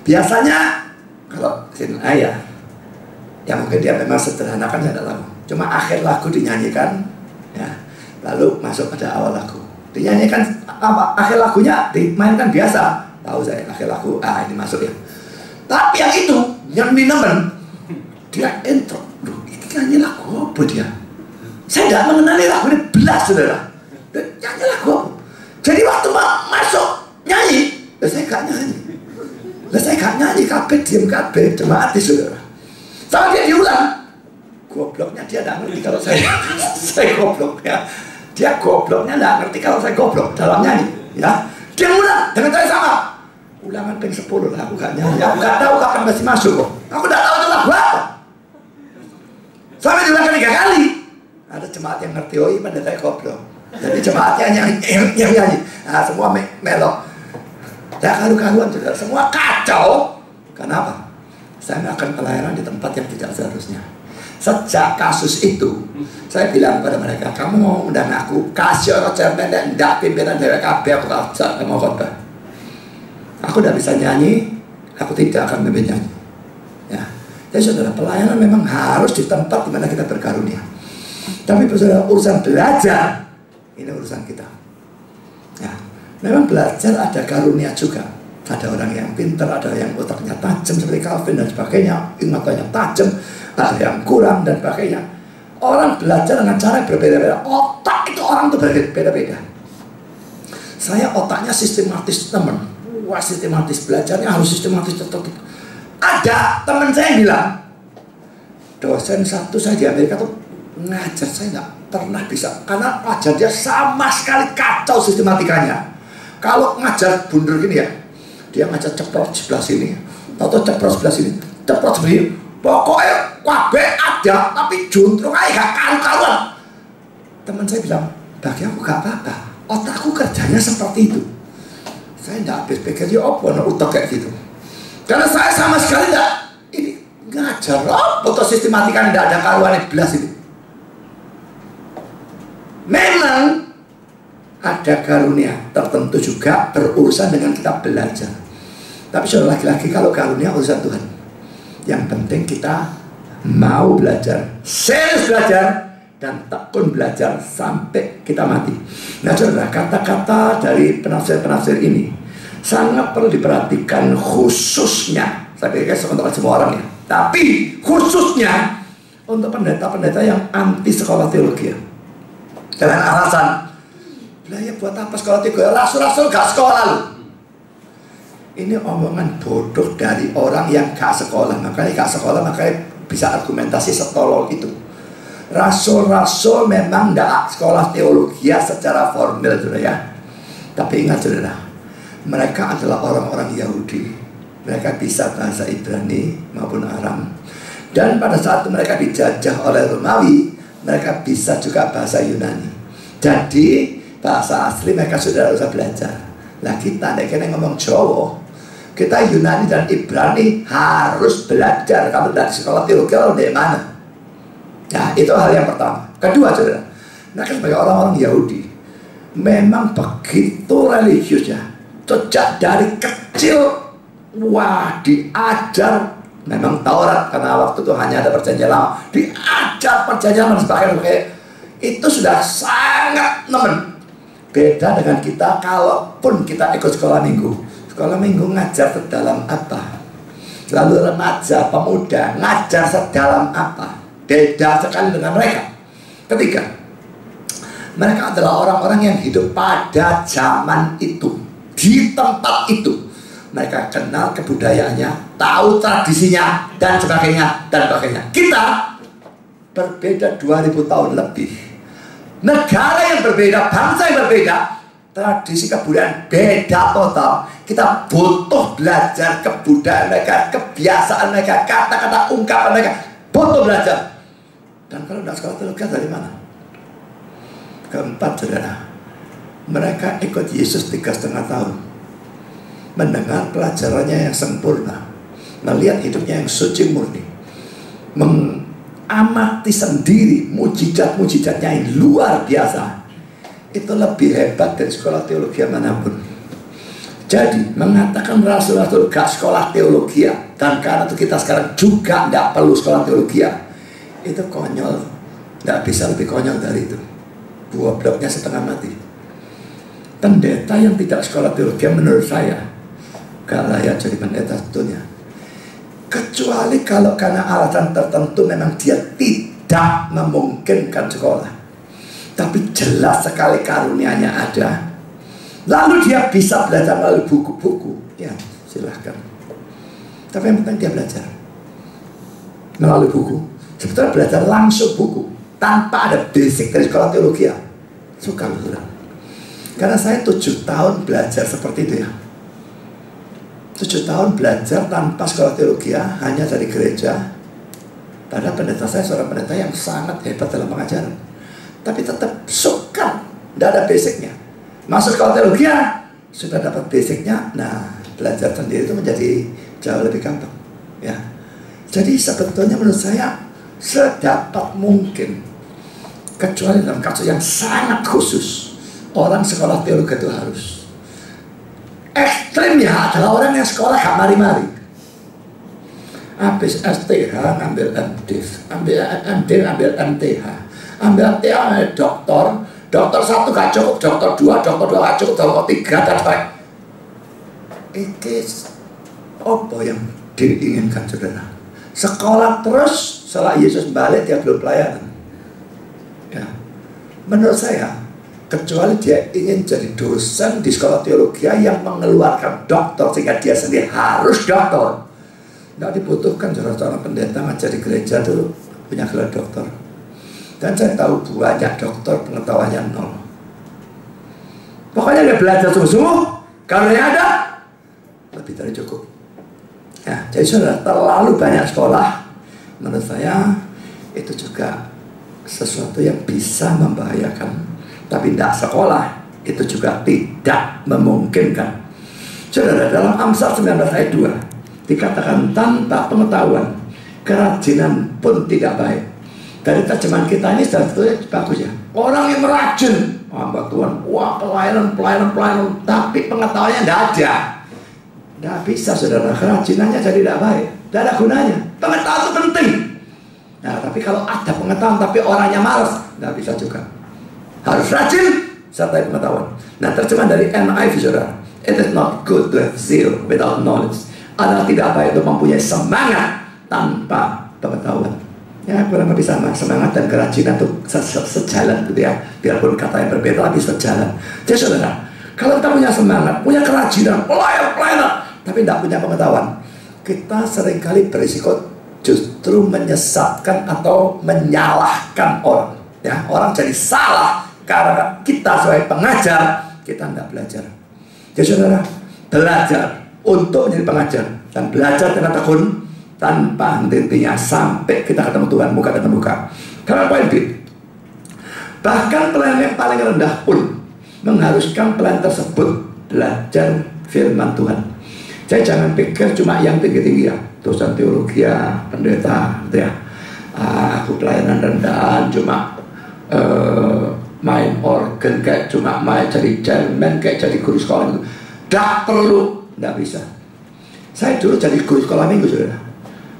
Biasanya kalau sin ayah, yang mungkin dia memang sederhana kan saya tidak tahu. Cuma akhir lagu dinyanyikan, ya, lalu masuk pada awal lagu. Dinyanyikan apa? Akhir lagunya dimainkan biasa. Tahu saya akhir lagu, ini masuk ya. Tapi yang itu, yang teman, dia intro. Duh, ini nyanyi lagu apa dia? Saya tidak mengenali lagu ini belas saudara. Nyanyi lagu apa? Jadi waktu masuk nyanyi, saya gak nyanyi. Saya gak nyanyi, kabeh diem kabeh, jemaat di saudara. Sama dia diulang. Gobloknya dia gak ngerti kalau saya goblok ya. Dia gobloknya gak ngerti kalau saya goblok dalam nyanyi ya. Dia ulang dengan saya sama. Ulangan peng 10 lah, aku gak nyanyi. Aku gak tahu kapan masih masuk kok. Aku gak tahu itu lagu apa. Sampai diulang 3 kali. Ada jemaat yang ngerti, oh iya pendeta goblok. Jadi jemaatnya yang nyanyi. Nah, semua melok. Ya karu-karuan juga, semua kacau. Kenapa? Saya akan pelayanan di tempat yang tidak seharusnya. Sejak kasus itu, saya bilang pada mereka, kamu mau undang aku, kasih orang cerpen dan tidak pimpinan DWKB, aku tak mau khotbah. Aku tidak bisa nyanyi, aku tidak akan memimpin nyanyi. Ya. Jadi saudara, pelayanan memang harus di tempat di mana kita berkarunia. Tapi saudara, urusan belajar, ini urusan kita. Ya, memang belajar ada karunia juga. Ada orang yang pintar, ada yang otaknya tajam seperti Calvin dan sebagainya, ingatannya tajam, ada yang kurang dan sebagainya. Orang belajar dengan cara berbeda-beda. Otak itu orang itu berbeda-beda. Saya otaknya sistematis, teman. Wah, sistematis, belajarnya harus sistematis tertutup. Ada teman saya bilang, dosen satu saya di Amerika tuh ngajar saya nggak pernah bisa, karena ngajar dia sama sekali kacau sistematikanya. Kalau ngajar bunder gini ya, dia ngajar ceprot sebelah sini, atau ceprot sebelah sini, ceprot sebelah sini, pokoknya wabe ada, tapi juntrung aja gak karu-karuan. Teman saya bilang, bagi aku gak apa-apa, otakku kerjanya seperti itu. Saya nggak habis pikir, ya apa otak kayak gitu. Karena saya sama sekali enggak, ini ngajar apa atau sistematika tidak ada karuan belas ini. Memang ada karunia tertentu juga berurusan dengan kita belajar. Tapi saudara, lagi-lagi kalau karunia urusan Tuhan. Yang penting kita mau belajar, serius belajar, dan tekun belajar sampai kita mati. Nah saudara, kata-kata dari penafsir-penafsir ini sangat perlu diperhatikan, khususnya saya pikir untuk semua orang ya, tapi khususnya untuk pendeta-pendeta yang anti sekolah teologi. Dengan alasan, lah ya buat apa sekolah teologi? Rasul-rasul gak sekolah loh. Ini omongan bodoh dari orang yang gak sekolah. Makanya gak sekolah, makanya bisa argumentasi setolol itu. Rasul-rasul memang gak sekolah teologi secara formal, saudara ya. Tapi ingat saudara, mereka adalah orang-orang Yahudi. Mereka bisa bahasa Ibrani maupun Aram. Dan pada saat mereka dijajah oleh Romawi, mereka bisa juga bahasa Yunani. Jadi bahasa asli mereka sudah usah belajar. Lah kita kena ngomong Jawa, kita Yunani dan Ibrani harus belajar. Kalau dari sekolah teologi dari mana? Nah itu hal yang pertama. Kedua saudara, mereka sebagai orang-orang Yahudi memang begitu religiusnya. Sejak dari kecil, wah diajar memang Taurat, karena waktu itu hanya ada perjanjian lama, diajar perjanjian lama dan sebagainya. Itu sudah sangat nemen. Beda dengan kita, kalaupun kita ikut sekolah minggu. Sekolah minggu ngajar sedalam apa? Lalu remaja, pemuda ngajar sedalam apa? Beda sekali dengan mereka. Ketiga, mereka adalah orang-orang yang hidup pada zaman itu, di tempat itu. Mereka kenal kebudayaannya, tahu tradisinya, dan sebagainya, dan sebagainya. Kita berbeda 2000 tahun lebih. Negara yang berbeda, bangsa yang berbeda, tradisi kebudayaan beda total. Kita butuh belajar kebudayaan mereka, kebiasaan mereka, kata-kata ungkapan mereka, butuh belajar. Dan kalau tidak sekolah teologi dari mana? Keempat saudara, mereka ikut Yesus 3,5 tahun, mendengar pelajarannya yang sempurna, melihat hidupnya yang suci murni, mengamati sendiri mujizat-mujizatnya yang luar biasa. Itu lebih hebat dari sekolah teologi manapun. Jadi mengatakan rasul-rasul gak sekolah teologi, dan karena itu kita sekarang juga gak perlu sekolah teologi, itu konyol. Gak bisa lebih konyol dari itu. Buah bloknya setengah mati. Pendeta yang tidak sekolah teologi menurut saya gak layak jadi pendeta sebetulnya. Kecuali kalau karena alasan tertentu memang dia tidak memungkinkan sekolah, tapi jelas sekali karunianya ada, lalu dia bisa belajar melalui buku-buku, ya silahkan. Tapi yang penting dia belajar melalui buku. Sebetulnya belajar langsung buku tanpa ada basic dari sekolah teologi, ya suka betul. Karena saya 7 tahun belajar seperti itu ya. 7 tahun belajar tanpa sekolah teologi, hanya dari gereja. Padahal pendeta saya seorang pendeta yang sangat hebat dalam pengajaran, tapi tetap suka, tidak ada basicnya. Masuk sekolah teologi, sudah dapat basicnya. Nah, belajar sendiri itu menjadi jauh lebih gampang, ya. Jadi sebetulnya menurut saya sedapat mungkin, kecuali dalam kasus yang sangat khusus, orang sekolah teologi itu harus. Ekstrimnya adalah orang yang sekolah gak mari-mari. habis STH ngambil MDiv, ambil MD ngambil MTH, ambil MTH ngambil doktor, dokter 1 gak cukup, dokter 2 gak cukup, dokter 3 dan sebagainya. Itu apa yang diinginkan saudara? Sekolah terus, setelah Yesus balik dia belum pelayanan. Ya. Menurut saya, kecuali dia ingin jadi dosen di sekolah teologi yang mengeluarkan doktor sehingga dia sendiri harus doktor. Tidak dibutuhkan seorang pendeta ngajar di gereja itu punya gelar doktor. Dan saya tahu banyak doktor pengetahuannya 0. Pokoknya dia belajar sungguh-sungguh, kalau yang ada lebih dari cukup. Ya, jadi sudah terlalu banyak sekolah. Menurut saya itu juga sesuatu yang bisa membahayakan. Tapi tidak sekolah itu juga tidak memungkinkan. Saudara, dalam Amsal 19 ayat 2 dikatakan tanpa pengetahuan kerajinan pun tidak baik. Dari terjemahan kita ini sudah bagus ya. Orang yang merajin, hamba Tuhan, wah pelayanan, tapi pengetahuannya tidak ada. Tidak bisa saudara, kerajinannya jadi tidak baik, tidak ada gunanya. Pengetahuan itu penting. Nah, tapi kalau ada pengetahuan tapi orangnya malas, tidak bisa juga. Harus rajin serta pengetahuan. Nah, terjemahan dari NIV saudara, it is not good to have zeal without knowledge. Adalah tidak baik untuk mempunyai semangat tanpa pengetahuan. Ya, kurang lebih sama. Semangat dan kerajinan itu sejalan gitu ya. Biarpun kata yang berbeda tapi sejalan. Jadi saudara, kalau kita punya semangat, punya kerajinan, pelayan, tapi tidak punya pengetahuan, kita seringkali berisiko justru menyesatkan atau menyalahkan orang. Ya, orang jadi salah karena kita sebagai pengajar kita tidak belajar. Jadi saudara, belajar untuk menjadi pengajar dan belajar dengan tekun tanpa henti-hentinya sampai kita ketemu Tuhan muka ketemu muka. Karena poin B, bahkan pelayan yang paling rendah pun mengharuskan pelayan tersebut belajar firman Tuhan. Jadi jangan pikir cuma yang tinggi-tinggi ya, dosen teologi ya, pendeta gitu ya. Aku pelayanan rendahan cuma main organ, kayak cuma main jadi chairman, kayak jadi guru sekolah gitu. Tidak perlu, tidak bisa. Saya dulu jadi guru sekolah minggu saudara.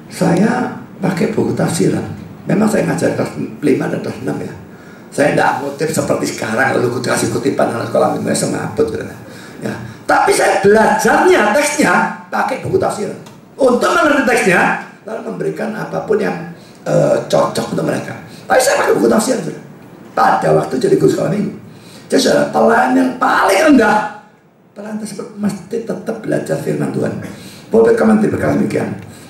Saya pakai buku tafsiran. Memang saya ngajar kelas 5 dan kelas 6 ya. Saya tidak ngutip seperti sekarang lalu kasih kutipan anak sekolah minggu semaput saudara. Ya. Tapi saya belajarnya teksnya pakai buku tafsiran. Untuk mengerti teksnya lalu memberikan apapun yang cocok untuk mereka. Tapi saya pakai buku tafsiran saudara. Pada waktu jadi guru sekolah minggu. Jadi saudara, pelayan yang paling rendah, pelayan tersebut mesti tetap belajar firman Tuhan. Pulpit Komentari berkata demikian.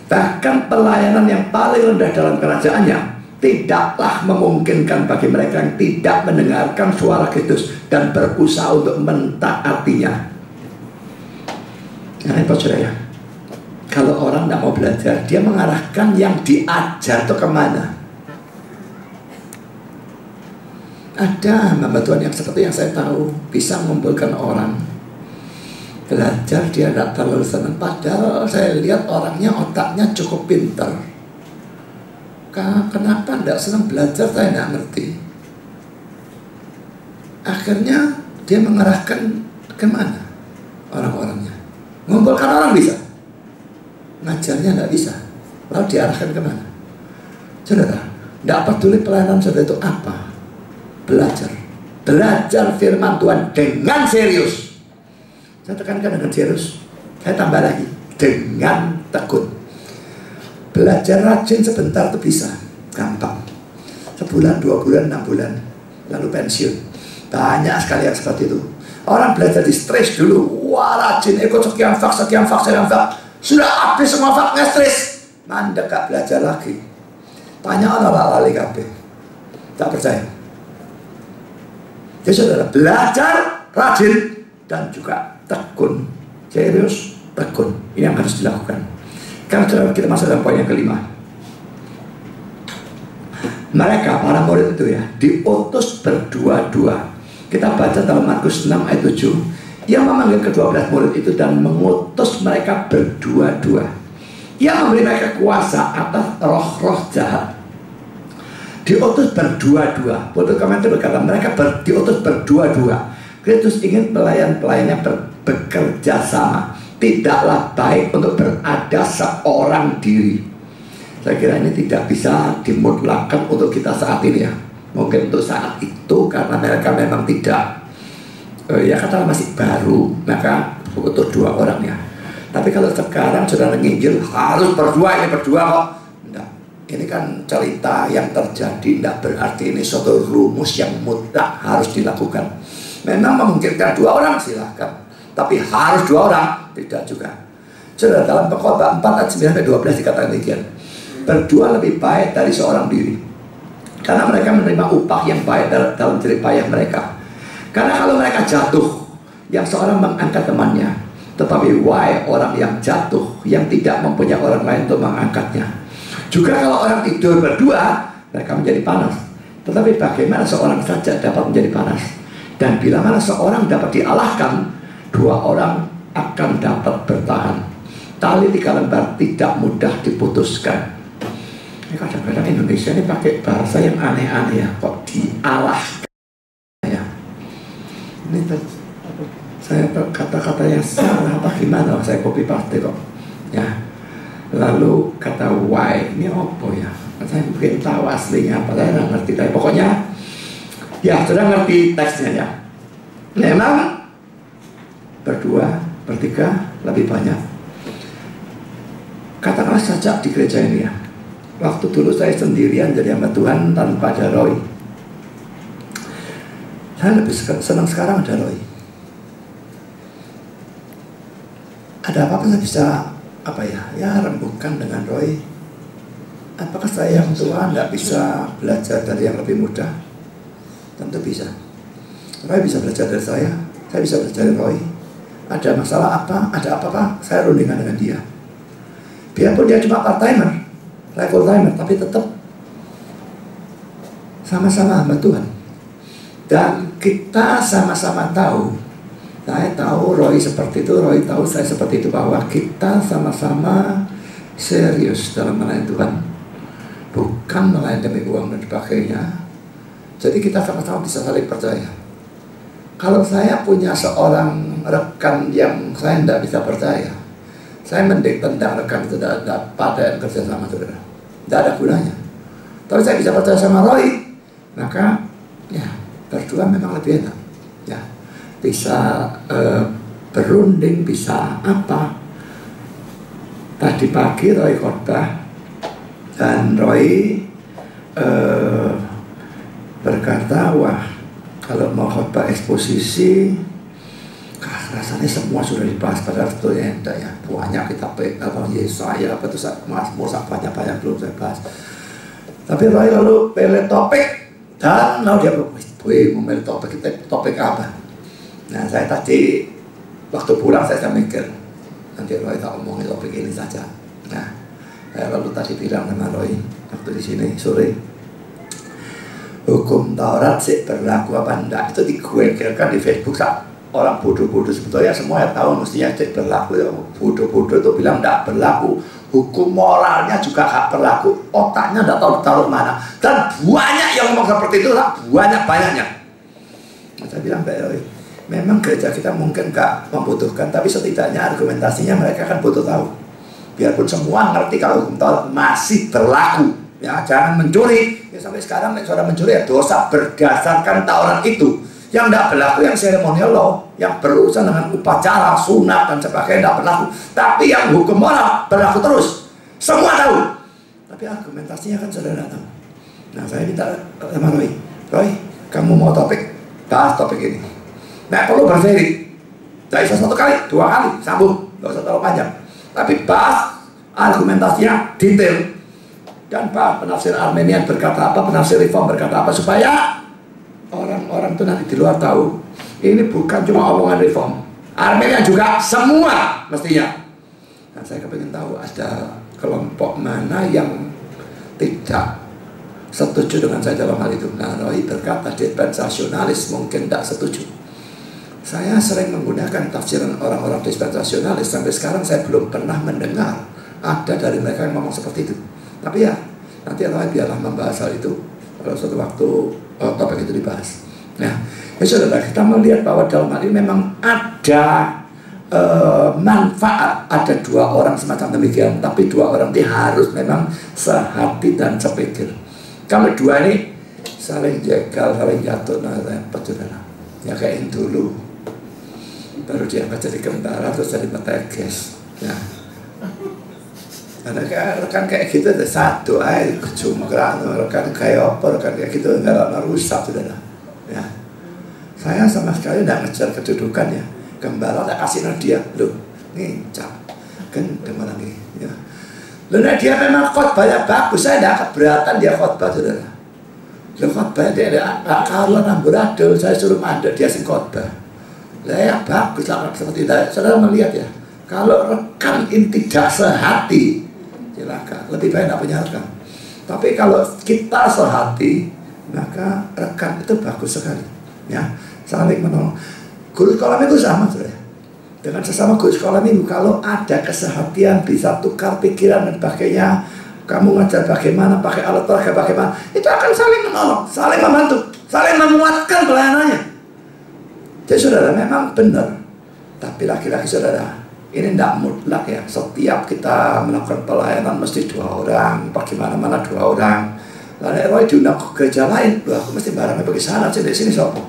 Bahkan pelayanan yang paling rendah dalam kerajaannya tidaklah memungkinkan bagi mereka yang tidak mendengarkan suara Kristus dan berusaha untuk mentaatinya. Nah, itu saudara ya. Kalau orang tidak mau belajar, dia mengarahkan yang diajar itu kemana? Ada hamba Tuhan yang seperti yang saya tahu bisa mengumpulkan orang belajar, dia tidak terlalu senang. Padahal saya lihat orangnya otaknya cukup pintar. Kenapa tidak senang belajar saya tidak ngerti. Akhirnya dia mengarahkan kemana orang-orangnya. Mengumpulkan orang bisa, ngajarnya tidak bisa. Lalu diarahkan kemana? Saudara, tidak peduli pelayanan saudara itu apa. Belajar firman Tuhan dengan serius. Saya tekankan dengan serius. Saya tambah lagi dengan tekun. Belajar rajin sebentar itu bisa, gampang. Sebulan, 2 bulan, 6 bulan, lalu pensiun. Banyak sekali yang seperti itu. Orang belajar di stres dulu, wah rajin ikut sekian fak. Sudah habis semua faknya stres, mandek gak belajar lagi. Tanya orang lali kabeh. Tak percaya. Jadi saudara, belajar rajin dan juga tekun, serius, tekun. Ini yang harus dilakukan. Karena kita masuk dalam poin yang kelima. Mereka, para murid itu ya, diutus berdua-dua. Kita baca dalam Markus 6 ayat 7. Ia memanggil ke-12 murid itu dan mengutus mereka berdua-dua. Ia memberi mereka kuasa atas roh-roh jahat. Diutus berdua-dua. Pulpit Komentari berkata mereka diutus berdua-dua. Kristus ingin pelayan-pelayannya bekerja sama. Tidaklah baik untuk berada seorang diri. Saya kira ini tidak bisa dimutlakan untuk kita saat ini ya. Mungkin untuk saat itu karena mereka memang tidak ya katakan masih baru, maka butuh 2 orang ya. Tapi kalau sekarang sudah nginjil harus berdua, ini berdua kok. Enggak. Ini kan cerita yang terjadi, tidak berarti ini suatu rumus yang mutlak harus dilakukan. Memang memungkinkan 2 orang silahkan, tapi harus 2 orang tidak juga. Sudah dalam Pengkhotbah 4 ayat 9-12 dikatakan demikian. Berdua lebih baik dari seorang diri, karena mereka menerima upah yang baik dalam jerih payah mereka. Karena kalau mereka jatuh, yang seorang mengangkat temannya, tetapi wahai orang yang jatuh, yang tidak mempunyai orang lain untuk mengangkatnya. Juga kalau orang tidur berdua, mereka menjadi panas. Tetapi bagaimana seorang saja dapat menjadi panas? Dan bila mana seorang dapat dialahkan, 2 orang akan dapat bertahan. Tali 3 lembar tidak mudah diputuskan. Kadang-kadang Indonesia ini pakai bahasa yang aneh-aneh ya, kok dialahkan ya. Ini saya kata-kata yang salah apa gimana, saya copy paste kok ya. Lalu kata why, ini apa ya, saya mungkin tahu aslinya apa, saya nggak ngerti, tapi pokoknya ya sudah ngerti teksnya ya. Memang berdua, bertiga lebih banyak. Katakanlah saja di gereja ini ya, waktu dulu saya sendirian jadi hamba Tuhan tanpa ada Roy. Saya lebih senang sekarang ada Roy. Ada apa-apa saya bisa rembukan dengan Roy. Apakah saya yang tua tidak bisa belajar dari yang lebih muda? Tentu bisa. Roy bisa belajar dari saya bisa belajar dari Roy. Ada masalah apa, ada apa-apa, saya rundingan dengan dia. Biarpun dia cuma part-timer, saya full-timer, tapi tetap sama-sama hamba Tuhan. Dan kita sama-sama tahu, saya tahu Roy seperti itu, Roy tahu saya seperti itu, bahwa kita sama-sama serius dalam melayani Tuhan, bukan melayani demi uang dan sebagainya. Jadi kita sama-sama bisa saling percaya. Kalau saya punya seorang rekan yang saya tidak bisa percaya, saya mending tendang rekan itu pada yang kerja sama saudara. Tidak ada gunanya. Tapi saya bisa percaya sama Roy, maka ya berdua memang lebih enak. Ya, bisa berunding, bisa apa. Tadi pagi Roy khotbah dan Roy berkata, wah kalau mau khotbah eksposisi rasanya semua sudah dibahas, pada sebetulnya enggak ya, banyak kita Yesaya apa itu Mazmur banyak belum saya bahas. Tapi Roy lalu pilih topik dan lalu dia memilih topik apa. Nah saya tadi waktu pulang saya mikir, nanti Roy tak omongin topik ini saja. Nah saya lalu tadi bilang sama Roy waktu di sini sore, hukum Taurat sih berlaku apa enggak, itu diguegerkan di Facebook. Orang bodoh-bodoh sebetulnya semua yang tahu mestinya cek berlaku ya. Bodoh-bodoh itu bilang tidak berlaku. Hukum moralnya juga gak berlaku. Otaknya tidak tahu ditaruh mana. Dan banyak yang ngomong seperti itu, banyak-banyaknya. Saya bilang memang gereja kita mungkin gak membutuhkan, tapi setidaknya argumentasinya mereka kan butuh tahu. Biarpun semua ngerti kalau hukum Taurat masih berlaku. Ya, jangan mencuri. Ya, sampai sekarang saudara mencuri ya dosa berdasarkan Taurat itu. Yang tidak berlaku yang seremonial law, yang berurusan dengan upacara, sunat dan sebagainya tidak berlaku. Tapi yang hukum moral berlaku terus. Semua tahu. Tapi argumentasinya kan saudara tahu. Nah saya minta sama Roy, kamu mau topik, bahas topik ini. Nah perlu berseri. Tidak bisa 1 kali, 2 kali, sambung, nggak usah terlalu panjang. Tapi bahas argumentasinya detail. Dan bahas penafsir Armenian berkata apa, penafsir Reform berkata apa, supaya orang-orang itu nanti di luar tahu ini bukan cuma omongan Reform, Armenia juga semua mestinya. Nah, saya kepingin tahu ada kelompok mana yang tidak setuju dengan saya dalam hal itu. Nah, Roy berkata dispensasionalis mungkin tidak setuju. Saya sering menggunakan tafsiran orang-orang dispensasionalis, sampai sekarang saya belum pernah mendengar ada dari mereka yang ngomong seperti itu. Tapi ya nanti Roy biarlah membahas hal itu kalau suatu waktu topik itu dibahas. Nah, ya saudara, kita melihat bahwa dalam hal ini memang ada manfaat ada dua orang semacam demikian, tapi dua orang ini harus memang sehati dan sepikir. Kalau dua ini saling jegal, saling jatuh, nah repot saudara. Ya kayak yang dulu baru diangkat jadi gembala terus jadi peteges. Ya. Ada rekan kayak gitu ada satu aja kecumkran, rekan kayak apa, rekan kayak gitu nggak rusak saudara. Ya. Saya sama sekali tidak ngejar kedudukan ya. Gembala tak kasih dia, loh, nih cap, gendeng lagi. Ya. Loh, nah dia memang khotbahnya bagus, saya tidak keberatan dia khotbah saudara. Loh khotbah dia ada kalau amburadul, saya suruh mandek dia sing khotbah. Lah ya bagus lah seperti itu. Saudara melihat ya, kalau rekan ini tidak sehati, silakan, lebih baik tidak punya rekan. Tapi kalau kita sehati, maka rekan itu bagus sekali. Ya, saling menolong. Guru sekolah minggu sama saudara. Dengan sesama guru sekolah minggu, kalau ada kesehatian, bisa tukar pikiran dan sebagainya, kamu ngajar bagaimana, pakai alat olahraga bagaimana, itu akan saling menolong, saling membantu, saling menguatkan pelayanannya. Jadi saudara memang benar. Tapi laki-laki saudara, ini tidak mutlak ya. Setiap kita melakukan pelayanan mesti 2 orang, bagaimana-mana 2 orang. Lalu Roy diundang ke gereja lain, loh aku mesti barangnya pergi sana, di sini sopo.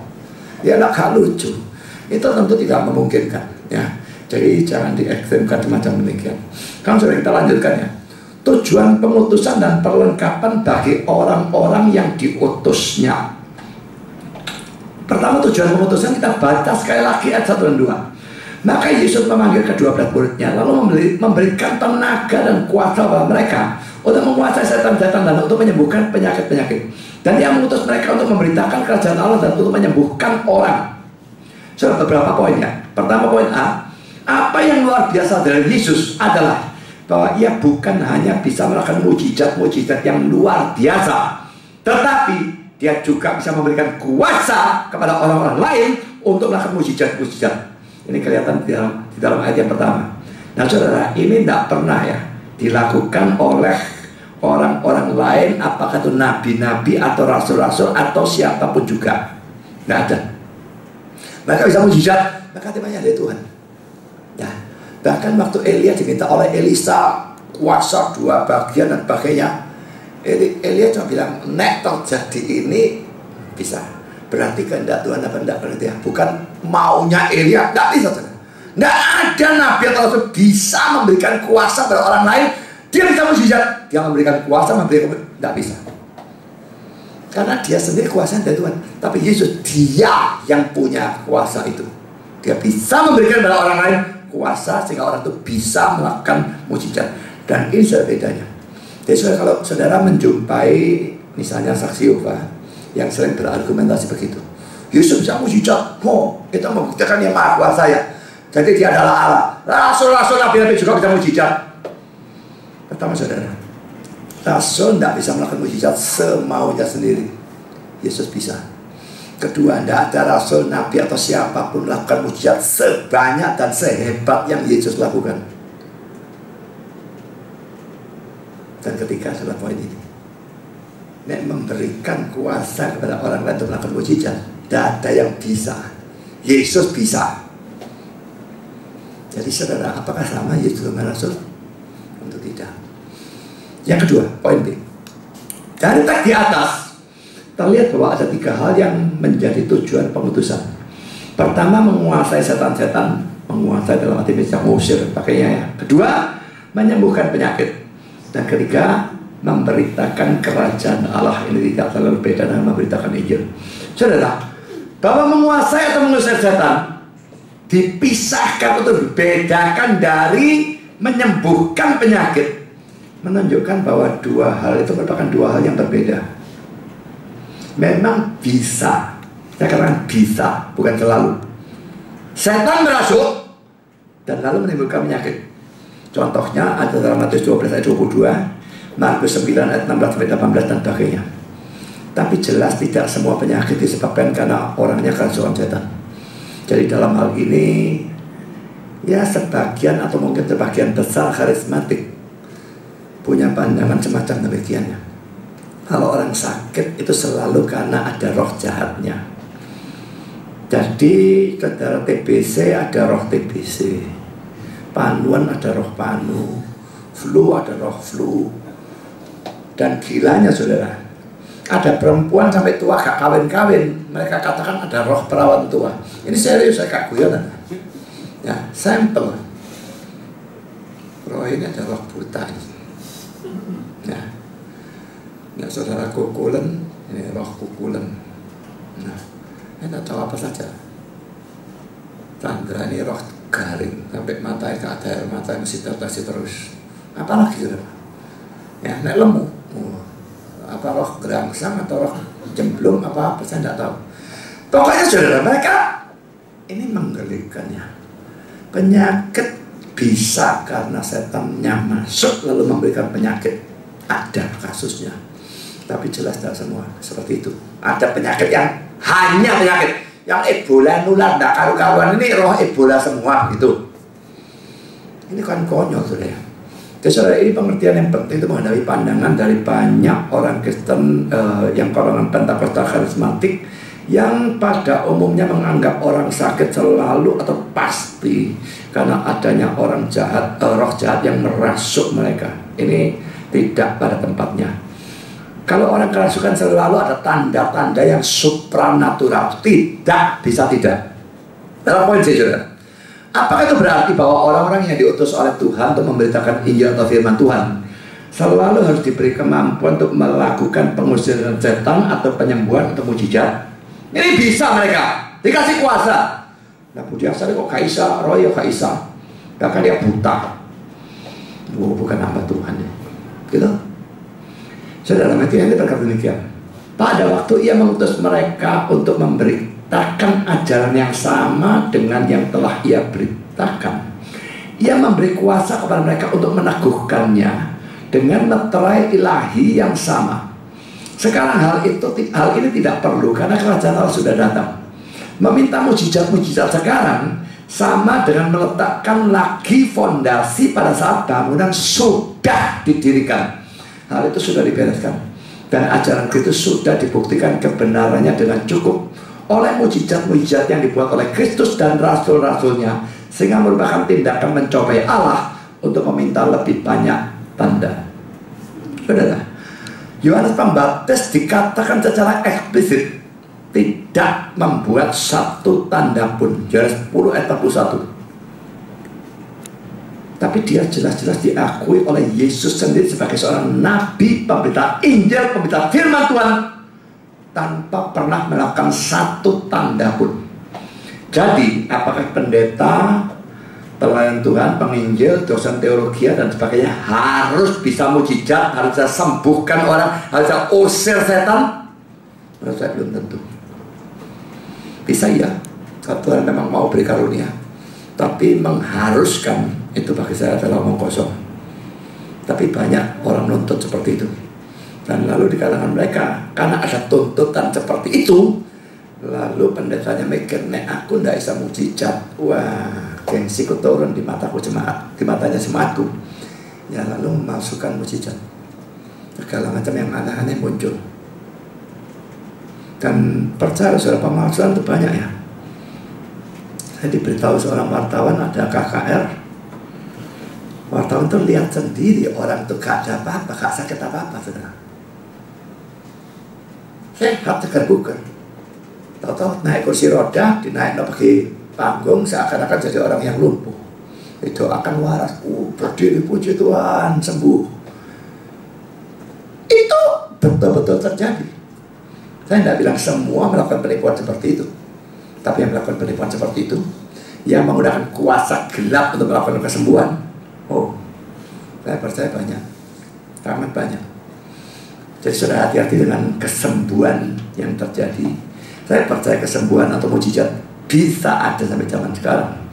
Ya gak lucu. Itu tentu tidak memungkinkan ya. Jadi jangan diekstrimkan semacam demikian. Kan sudah kita lanjutkan ya. Tujuan pengutusan dan perlengkapan bagi orang-orang yang diutusnya. Pertama tujuan pengutusan kita baca sekali lagi ayat 1 dan 2. Maka Yesus memanggil ke-12 muridnya, lalu memberikan tenaga dan kuasa pada mereka untuk menguasai setan-setan dan untuk menyembuhkan penyakit-penyakit. Dan dia mengutus mereka untuk memberitakan kerajaan Allah dan untuk menyembuhkan orang. So, beberapa poinnya. Pertama poin A, apa yang luar biasa dari Yesus adalah bahwa ia bukan hanya bisa melakukan mujizat-mujizat yang luar biasa, tetapi dia juga bisa memberikan kuasa kepada orang-orang lain untuk melakukan mujizat-mujizat. Ini kelihatan di dalam ayat yang pertama. Nah saudara, ini tidak pernah ya dilakukan oleh orang-orang lain, apakah itu nabi-nabi atau rasul-rasul atau siapapun juga. Tidak ada. Mereka bisa mujizat, maka timnya dari Tuhan. Ya. Bahkan waktu Elia diminta oleh Elisa kuasa 2 bagian dan sebagainya, Elia cuma bilang, nek terjadi ini bisa. Berarti kehendak Tuhan apa tidak berarti ya? Bukan maunya Elia, tidak bisa. Tidak ada nabi atau rasul bisa memberikan kuasa pada orang lain. Dia bisa mujizat, dia memberikan kuasa, tidak bisa. Karena dia sendiri kuasa dari Tuhan. Tapi Yesus, dia yang punya kuasa itu. Dia bisa memberikan kepada orang lain kuasa sehingga orang itu bisa melakukan mujizat. Dan ini sudah bedanya. Jadi kalau saudara menjumpai misalnya saksi Yehova yang sering berargumentasi begitu, Yesus bisa mujizat, itu membuktikan yang maha kuasa ya. Jadi dia adalah Allah. Rasul-rasul nabi-nabi juga bisa mujizat. Pertama saudara, rasul tidak bisa melakukan mujizat semaunya sendiri. Yesus bisa. Kedua, tidak ada rasul, nabi atau siapapun melakukan mujizat sebanyak dan sehebat yang Yesus lakukan. Dan ketiga adalah poin ini. Nek memberikan kuasa kepada orang lain untuk melakukan mujizat, tidak ada yang bisa. Yesus bisa. Jadi saudara, apakah sama Yesus dengan rasul? Tentu tidak. Yang kedua, poin B. Dari teks di atas terlihat bahwa ada 3 hal yang menjadi tujuan pengutusan. Pertama, menguasai setan-setan, menguasai dalam arti bisa mengusir pakainya ya. Kedua, menyembuhkan penyakit. Dan ketiga, memberitakan kerajaan Allah. Ini tidak terlalu beda dengan memberitakan Injil. Saudara, bahwa menguasai atau mengusir setan dipisahkan atau dibedakan dari menyembuhkan penyakit, menunjukkan bahwa 2 hal itu merupakan 2 hal yang berbeda. Memang bisa, saya katakan bisa, bukan selalu. Setan merasuk dan lalu menimbulkan penyakit. Contohnya ada dalam Matius 12 ayat 22, Markus 9 ayat 16 sampai 18 dan sebagainya. Tapi jelas tidak semua penyakit disebabkan karena orangnya kerasukan setan. Jadi dalam hal ini ya sebagian atau mungkin sebagian besar karismatik punya pandangan semacam demikian ya. Kalau orang sakit itu selalu karena ada roh jahatnya. Jadi saudara, TBC ada roh TBC, panuan ada roh panu, flu ada roh flu. Dan gilanya saudara, ada perempuan sampai tua gak kawin-kawin, mereka katakan ada roh perawan tua. Ini serius, saya gak guyonan. Ya, sampel. Roh ini ada roh buta. Ya, nah saudara kukulen, ini roh kukulen. Nah, tidak tahu apa saja. Chandra ini roh garing, sampai matanya gak ada air, matanya mesti tertasi terus. Apalagi saudara? Ya, nek lemu. Apa roh gerangsang atau roh jemblung apa saya tidak tahu. Pokoknya saudara, mereka ini menggelikan ya. Penyakit bisa karena setannya masuk lalu memberikan penyakit. Ada kasusnya. Tapi jelas tidak semua seperti itu. Ada penyakit yang hanya penyakit. Yang Ebola nular, tidak karu-karuan, ini roh Ebola semua gitu. Ini kan konyol saudara. Jadi saudara, ini pengertian yang penting itu menghadapi pandangan dari banyak orang Kristen yang golongan Pentakosta karismatik yang pada umumnya menganggap orang sakit selalu atau pasti karena adanya orang jahat, roh jahat yang merasuk mereka. Ini tidak pada tempatnya. Kalau orang kerasukan selalu ada tanda-tanda yang supranatural. Tidak, bisa tidak. Dalam poin saya saudara, apakah itu berarti bahwa orang-orang yang diutus oleh Tuhan untuk memberitakan Injil atau firman Tuhan selalu harus diberi kemampuan untuk melakukan pengusiran setan atau penyembuhan atau mujizat? Ini bisa mereka, dikasih kuasa. Nah, Budi Asari kok Kaisa, Roy Kaisa, bahkan dia buta. Bukan hamba Tuhan ya. Gitu. Saudara, Matius ini berkata demikian. Pada waktu ia mengutus mereka untuk memberitakan ajaran yang sama dengan yang telah ia beritakan, ia memberi kuasa kepada mereka untuk meneguhkannya dengan meterai ilahi yang sama. Sekarang hal ini tidak perlu karena kerajaan Allah sudah datang. Meminta mujizat-mujizat sekarang sama dengan meletakkan lagi fondasi pada saat bangunan sudah didirikan. Hal itu sudah dibereskan. Dan ajaran Kristus sudah dibuktikan kebenarannya dengan cukup oleh mujizat-mujizat yang dibuat oleh Kristus dan rasul-rasulnya, sehingga merupakan tindakan mencobai Allah untuk meminta lebih banyak tanda. Saudara, Yohanes Pembaptis dikatakan secara eksplisit tidak membuat satu tanda pun. Yohanes 10 ayat 41. Tapi dia jelas-jelas diakui oleh Yesus sendiri sebagai seorang nabi, pemberita Injil, pemberita firman Tuhan, tanpa pernah melakukan satu tanda pun. Jadi, apakah pendeta, pelayan Tuhan, penginjil, dosen teologi dan sebagainya harus bisa mujizat, harus bisa sembuhkan orang, harus bisa usir setan? Menurut saya belum tentu. Bisa ya, kalau Tuhan memang mau beri karunia, tapi mengharuskan, itu bagi saya adalah omong kosong. Tapi banyak orang nuntut seperti itu. Dan lalu di kalangan mereka, karena ada tuntutan seperti itu, lalu pendetanya mikir, nek aku ndak bisa mujizat, wah, gengsiku turun di mataku jemaat, di matanya jemaatku. Ya lalu memasukkan mujizat. Segala macam yang aneh-aneh muncul. Dan percaya saudara, pemalsuan itu banyak ya. Saya diberitahu seorang wartawan ada KKR. Wartawan itu lihat sendiri orang itu gak ada apa-apa, gak sakit apa-apa saudara. Sehat segar bukan. Tahu-tahu naik kursi roda, dinaik pakai panggung seakan-akan jadi orang yang lumpuh. Itu akan waras, berdiri puji Tuhan, sembuh. Itu betul-betul terjadi. Saya tidak bilang semua melakukan penipuan seperti itu, tapi yang melakukan penipuan seperti itu, yang menggunakan kuasa gelap untuk melakukan kesembuhan, oh, saya percaya banyak, sangat banyak. Jadi saudara, hati-hati dengan kesembuhan yang terjadi. Saya percaya kesembuhan atau mujizat bisa ada sampai zaman sekarang.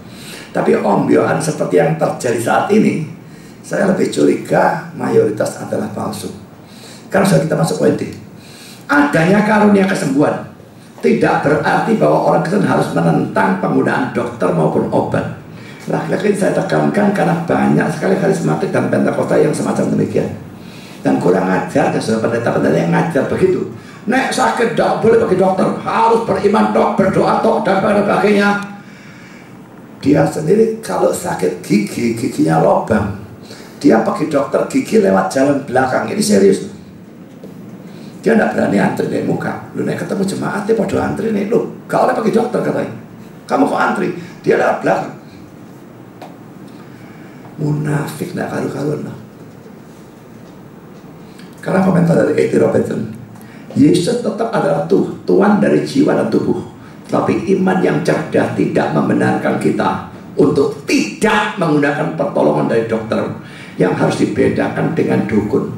Tapi ombyoan seperti yang terjadi saat ini, saya lebih curiga mayoritas adalah palsu. Karena sudah kita masuk poin D. Adanya karunia kesembuhan tidak berarti bahwa orang Kristen harus menentang penggunaan dokter maupun obat. Lagi-lagi saya tekankan karena banyak sekali karismatik dan Pentakosta yang semacam demikian. Dan kurang ajar, dan sudah pendeta-pendeta yang ngajar begitu. Nek sakit tidak boleh pergi dokter, harus beriman tok, berdoa tok, dan sebagainya. Dia sendiri kalau sakit gigi, giginya lubang, dia pergi dokter gigi lewat jalan belakang. Ini serius. Dia tidak berani antri di muka. Lu nek ketemu jemaat dia pada antri nih. Lu gak boleh pergi dokter katanya. Kamu kok antri? Dia lewat belakang. Munafik tidak karu-karuan. Karena komentar dari A.T. Robertson, Yesus tetap adalah Tuhan dari jiwa dan tubuh. Tapi iman yang cerdas tidak membenarkan kita untuk tidak menggunakan pertolongan dari dokter yang harus dibedakan dengan dukun.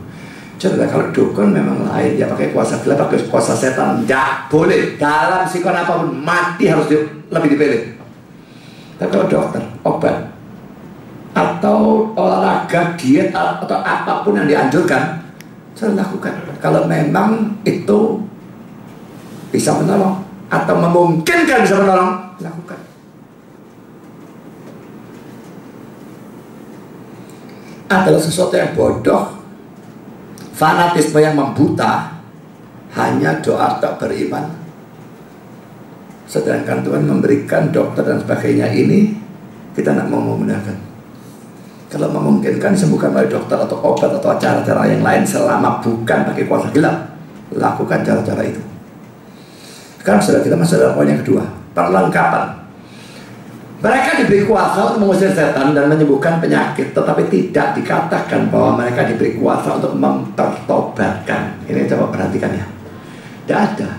Jadi kalau dukun memang lain, dia pakai kuasa gelap, pakai kuasa setan, tidak boleh. Dalam sikon apapun mati harus lebih dipilih. Tapi kalau dokter, obat, atau olahraga, diet, atau apapun yang dianjurkan, saya lakukan. Kalau memang itu bisa menolong atau memungkinkan bisa menolong, lakukan. Adalah sesuatu yang bodoh, fanatisme yang membuta, hanya doa tak beriman. Sedangkan Tuhan memberikan dokter dan sebagainya ini, kita tidak mau menggunakan. Kalau memungkinkan sembuhkan oleh dokter atau obat atau cara-cara yang lain selama bukan pakai kuasa gelap, lakukan cara-cara itu. Sekarang sudah kita masuk dalam poin yang kedua, perlengkapan. Mereka diberi kuasa untuk mengusir setan dan menyembuhkan penyakit, tetapi tidak dikatakan bahwa mereka diberi kuasa untuk mempertobatkan. Ini coba perhatikan ya. Tidak ada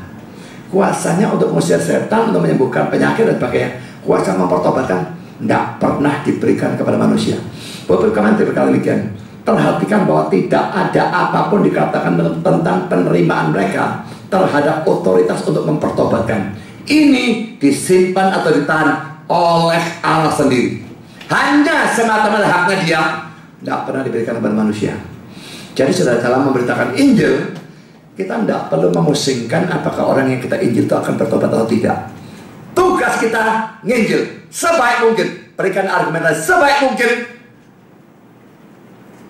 kuasanya untuk mengusir setan, untuk menyembuhkan penyakit dan sebagainya. Kuasa mempertobatkan tidak pernah diberikan kepada manusia. Berkata demikian, perhatikan bahwa tidak ada apapun dikatakan tentang penerimaan mereka terhadap otoritas untuk mempertobatkan. Ini disimpan atau ditahan oleh Allah sendiri. Hanya semata-mata haknya dia, tidak pernah diberikan kepada manusia. Jadi saudara, dalam memberitakan Injil, kita tidak perlu memusingkan apakah orang yang kita Injil itu akan bertobat atau tidak. Tugas kita nginjil sebaik mungkin, berikan argumentasi sebaik mungkin.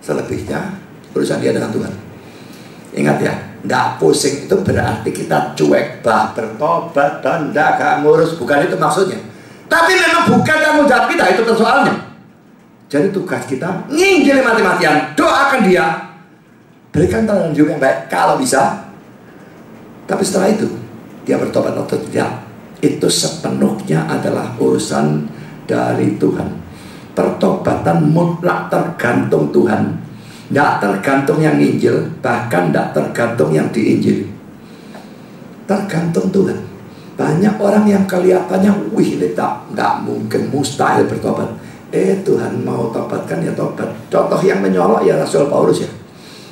Selebihnya urusan dia dengan Tuhan. Ingat ya, tidak pusing itu berarti kita cuek, bah bertobat dan tidak ngurus, bukan itu maksudnya. Tapi memang bukan tanggung jawab kita, itu persoalannya. Jadi tugas kita nginjil mati-matian, doakan dia, berikan tanggung jawab yang baik kalau bisa. Tapi setelah itu dia bertobat atau tidak, itu sepenuhnya adalah urusan dari Tuhan. Pertobatan mutlak tergantung Tuhan, tidak tergantung yang nginjil, bahkan tidak tergantung yang diinjil. Tergantung Tuhan. Banyak orang yang kelihatannya, wih tidak mungkin, mustahil bertobat. Tuhan mau tobatkan ya tobat. Contoh yang menyolok ya Rasul Paulus ya.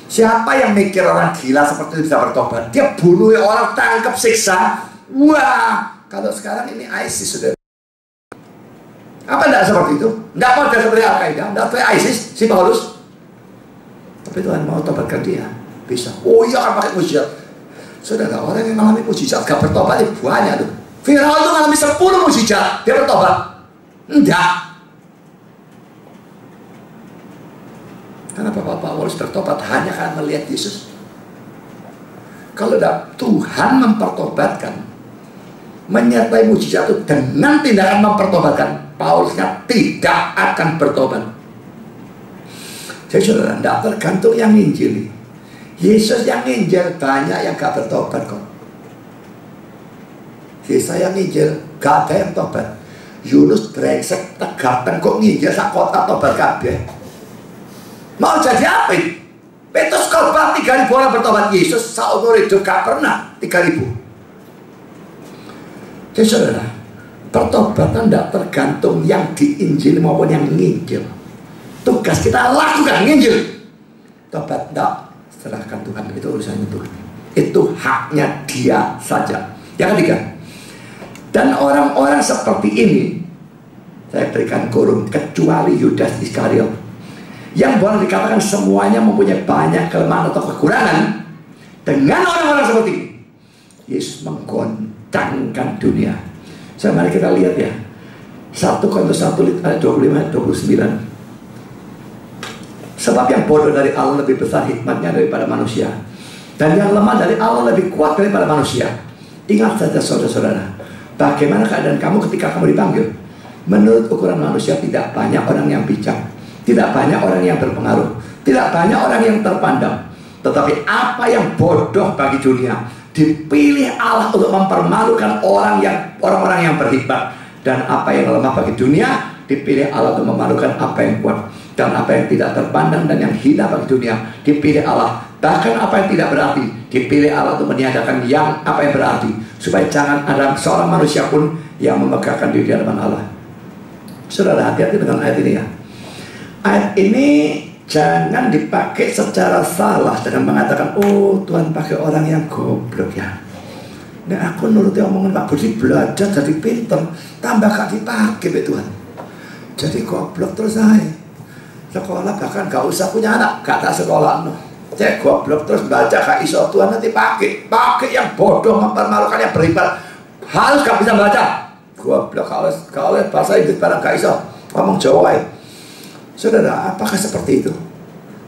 Siapa yang mikir orang gila seperti itu bisa bertobat? Dia bunuh orang, tangkap, siksa. Wah, kalau sekarang ini ISIS sudah. Apa tidak seperti itu? Tidak mau dia seperti Al-Qaeda, tidak seperti ISIS, si Paulus. Tapi Tuhan mau tobatkan dia, bisa. Oh iya, kan pakai mujizat. Saudara, orang yang mengalami mujizat gak bertobat itu banyak tuh. Firaun itu mengalami 10 mujizat, dia bertobat? Enggak. Karena Bapak Paulus bertobat hanya karena melihat Yesus. Kalau Tuhan mempertobatkan, menyertai mujizat itu dengan tindakan mempertobatkan, Paulusnya tidak akan bertobat. Jadi saudara, tidak tergantung yang nginjili. Yesus yang nginjil, banyak yang gak bertobat kok. Yesus yang nginjil, gak ada yang tobat. Yunus brengsek tegapan kok nginjil sak kota tobat kabeh. Mau jadi apa? Petrus khotbah 3.000 orang bertobat. Yesus seumur hidup gak pernah 3.000. Jadi saudara, pertobatan tidak tergantung yang diinjil maupun yang nginjil. Tugas kita lakukan nginjil. Tobat tidak, serahkan Tuhan, itu urusannya Tuhan. Itu haknya dia saja. Yang ketiga, dan orang-orang seperti ini, saya berikan kurung, kecuali Yudas Iskariot, yang boleh dikatakan semuanya mempunyai banyak kelemahan atau kekurangan. Dengan orang-orang seperti ini, Yesus menggoncangkan dunia. So, mari kita lihat ya, 1 Korintus 1 ayat 25-29. Sebab yang bodoh dari Allah lebih besar hikmatnya daripada manusia, Dan yang lemah dari Allah lebih kuat daripada manusia. Ingat saja saudara-saudara, bagaimana keadaan kamu ketika kamu dipanggil. Menurut ukuran manusia tidak banyak orang yang bijak, tidak banyak orang yang berpengaruh, tidak banyak orang yang terpandang. Tetapi apa yang bodoh bagi dunia dipilih Allah untuk mempermalukan orang-orang yang berhikmat. Dan apa yang lemah bagi dunia dipilih Allah untuk memalukan apa yang kuat. Dan apa yang tidak terpandang dan yang hina bagi dunia dipilih Allah. Bahkan apa yang tidak berarti dipilih Allah untuk meniadakan yang apa yang berarti, supaya jangan ada seorang manusia pun yang memegahkan diri di hadapan Allah. Saudara, hati-hati dengan ayat ini ya. Ayat ini jangan dipakai secara salah dengan mengatakan, oh Tuhan pakai orang yang goblok ya. Nah aku nuruti omongan Pak Budi, belajar jadi pinter, tambah gak dipakai Tuhan. Jadi goblok terus saya. Sekolah bahkan gak usah punya anak, gak tak sekolah no. Cek goblok terus baca gak iso, Tuhan nanti pakai yang bodoh, mempermalukan, yang berhebat. Harus gak bisa baca. Goblok kalau bahasa Inggris barang gak iso, ngomong Jawa ya. Saudara, apakah seperti itu?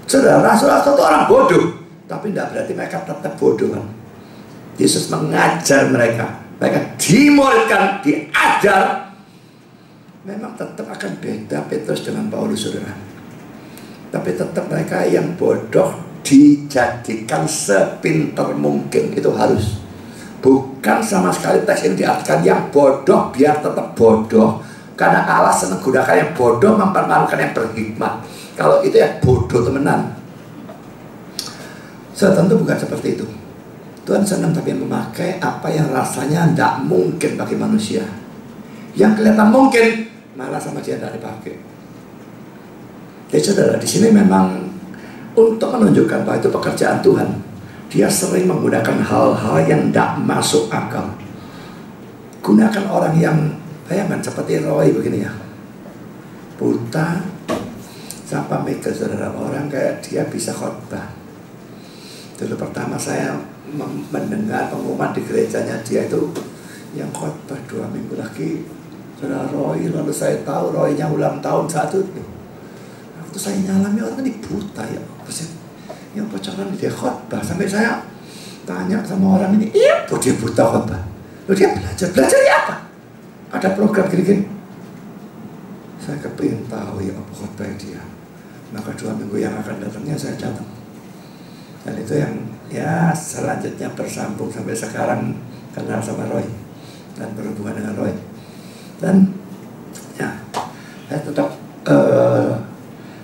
Saudara, itu orang bodoh, tapi tidak berarti mereka tetap bodoh kan? Yesus mengajar mereka dimuridkan, diajar. Memang tetap akan beda Petrus dengan Paulus, saudara. Tapi tetap mereka yang bodoh dijadikan sepinter mungkin, itu harus. Bukan sama sekali teks ini diartikan yang bodoh biar tetap bodoh. Karena Allah senang gunakan yang bodoh mempermalukan yang berhikmat. Kalau itu ya bodoh temenan. Tentu bukan seperti itu. Tuhan senang tapi memakai apa yang rasanya tidak mungkin bagi manusia. Yang kelihatan mungkin malah sama dia tidak dipakai. Jadi saudara, di sini memang untuk menunjukkan bahwa itu pekerjaan Tuhan. Dia sering menggunakan hal-hal yang tidak masuk akal. Gunakan orang yang, bayangkan seperti Roy begini ya, buta, sampai mikir saudara, orang kayak dia bisa khotbah. Dulu pertama saya mendengar pengumuman di gerejanya dia itu yang khotbah 2 minggu lagi, saudara Roy. Lalu saya tahu Roy-nya ulang tahun saat itu. Waktu saya nyalami orang ini buta ya, yang pacaran dia khotbah. Sampai saya tanya sama orang ini, iya dia buta khotbah. Lalu dia belajar ya apa? Ada program gini-gini. Saya kepingin tahu ya apa khotbah dia. Maka 2 minggu yang akan datangnya saya catat. Dan itu yang ya selanjutnya bersambung sampai sekarang, kenal sama Roy dan berhubungan dengan Roy. Dan ya saya tetap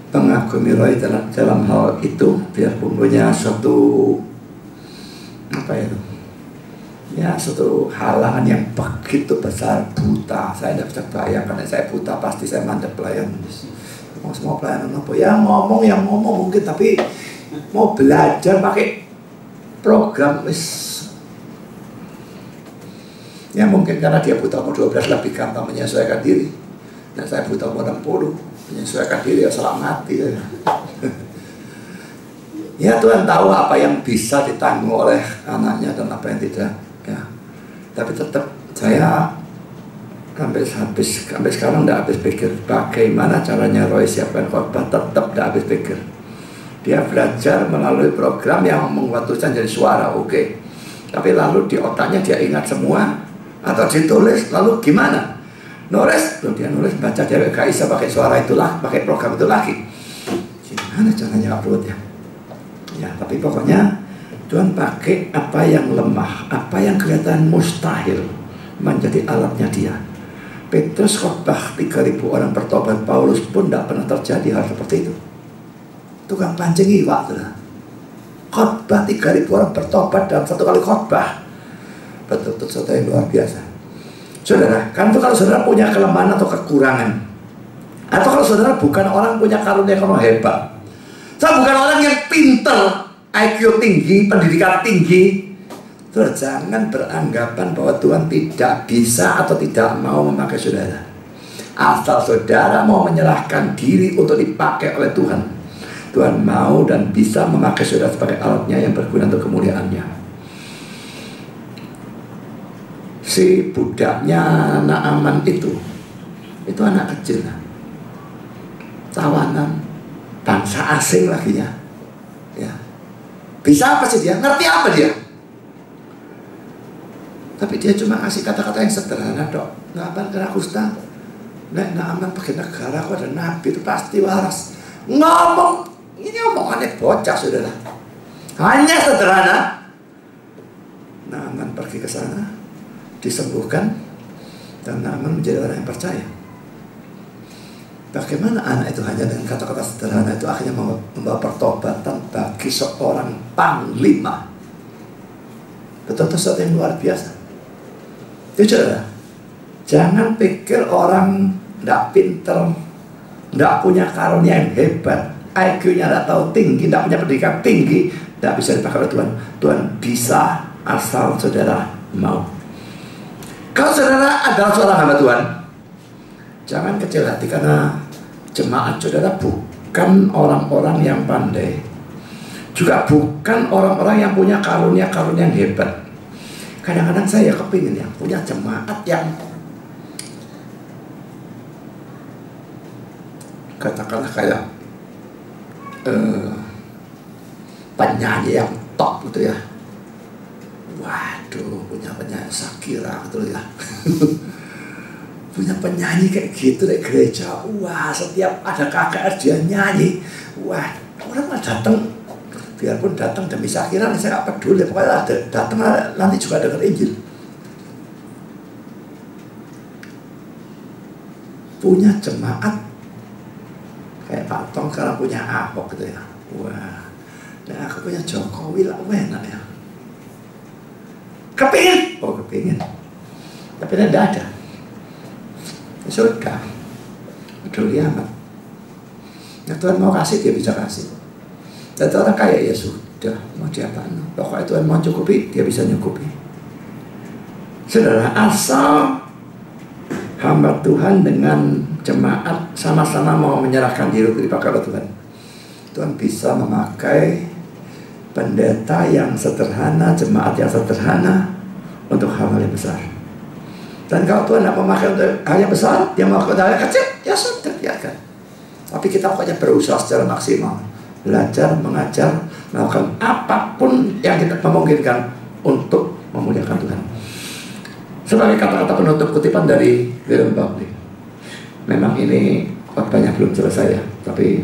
mengagumi Roy dalam hal itu, biarpun punya suatu apa itu ya, suatu halangan yang begitu besar, buta. Saya tidak bisa bayangkan, saya buta pasti saya mandek pelayan. Mau semua pelayanan apa ya, yang ngomong mungkin, tapi mau belajar pakai program ya mungkin karena dia buta umur 12 lebih gampang menyesuaikan diri. Nah saya buta umur 60, menyesuaikan diri ya salah mati ya. Ya Tuhan tahu apa yang bisa ditanggung oleh anaknya dan apa yang tidak ya. Tapi tetap saya sampai sekarang tidak habis pikir bagaimana caranya Roy siapkan khotbah, tetap tidak habis pikir. Dia belajar melalui program yang membuat tulisan jadi suara, oke. Tapi lalu di otaknya dia ingat semua atau ditulis, lalu gimana? Nulis, lalu dia nulis, baca, dia gak bisa pakai suara itulah, pakai program itu lagi. Gimana caranya upload ya? Ya, tapi pokoknya Tuhan pakai apa yang lemah, apa yang kelihatan mustahil menjadi alatnya dia. Petrus khotbah 3.000 orang bertobat, Paulus pun tidak pernah terjadi hal seperti itu. Tukang pancing iwak, khotbah 3.000 orang bertobat dalam satu kali khotbah, betul-betul sesuatu yang luar biasa. Saudara, kan itu kalau saudara punya kelemahan atau kekurangan, atau kalau saudara bukan orang punya karunia yang hebat, saya bukan orang yang pinter, IQ tinggi, pendidikan tinggi, saudara jangan beranggapan bahwa Tuhan tidak bisa atau tidak mau memakai saudara. Asal saudara mau menyerahkan diri untuk dipakai oleh Tuhan, Tuhan mau dan bisa memakai saudara sebagai alatnya yang berguna untuk kemuliaannya. Si budaknya Naaman itu anak kecil, tawanan, bangsa asing lagi ya. Bisa apa sih dia? Ngerti apa dia? Tapi dia cuma ngasih kata-kata yang sederhana dok. Ngapain kena kusta? Nek Naaman pakai negara, aku ada nabi itu pasti waras. Ngomong, ini omongannya bocah saudara. Hanya sederhana. Naaman pergi ke sana, disembuhkan, dan Naaman menjadi orang yang percaya. Bagaimana anak itu hanya dengan kata-kata sederhana itu akhirnya membawa pertobatan bagi seorang panglima. Betul-betul sesuatu yang luar biasa. Itu saudara, jangan pikir orang tidak pinter, tidak punya karunia yang hebat, IQ-nya tidak tahu tinggi, tidak punya pendidikan tinggi, tidak bisa dipakai oleh Tuhan. Tuhan bisa asal saudara mau. Kalau saudara adalah seorang hamba Tuhan, jangan kecil hati karena jemaat saudara bukan orang-orang yang pandai, juga bukan orang-orang yang punya karunia-karunia yang hebat. Kadang-kadang saya kepingin yang punya jemaat yang katakanlah kayak penyanyi yang top gitu ya. Waduh, punya penyanyi Shakira gitu ya. Punya penyanyi kayak gitu di gereja. Wah, setiap ada KKR dia nyanyi. Wah, orang mah datang. Biarpun datang demi Shakira, saya gak peduli. Pokoknya datang nanti juga dengar Injil. Punya jemaat kayak Pak Tong sekarang punya Ahok gitu ya. Wah, nah aku punya Jokowi lah, enak ya. Kepingin? Oh kepingin. Tapi ini tidak ada. Ya sudah, peduli amat. Nah Tuhan mau kasih, dia bisa kasih. Dan orang kaya ya sudah, mau diapain? Pokoknya Tuhan mau cukupi, dia bisa nyukupi. Saudara, asal hamba Tuhan dengan jemaat sama-sama mau menyerahkan diri dipakai oleh Tuhan, Tuhan bisa memakai pendeta yang sederhana, jemaat yang sederhana untuk hal-hal yang besar. Dan kalau Tuhan tidak memakai untuk hal yang besar, dia mau untuk hal yang kecil, ya sudah biarkan. Tapi kita pokoknya berusaha secara maksimal, belajar, mengajar, melakukan apapun yang kita memungkinkan untuk memuliakan Tuhan. Sebagai kata-kata penutup kutipan dari William Barclay. Memang ini khotbahnya belum selesai ya, tapi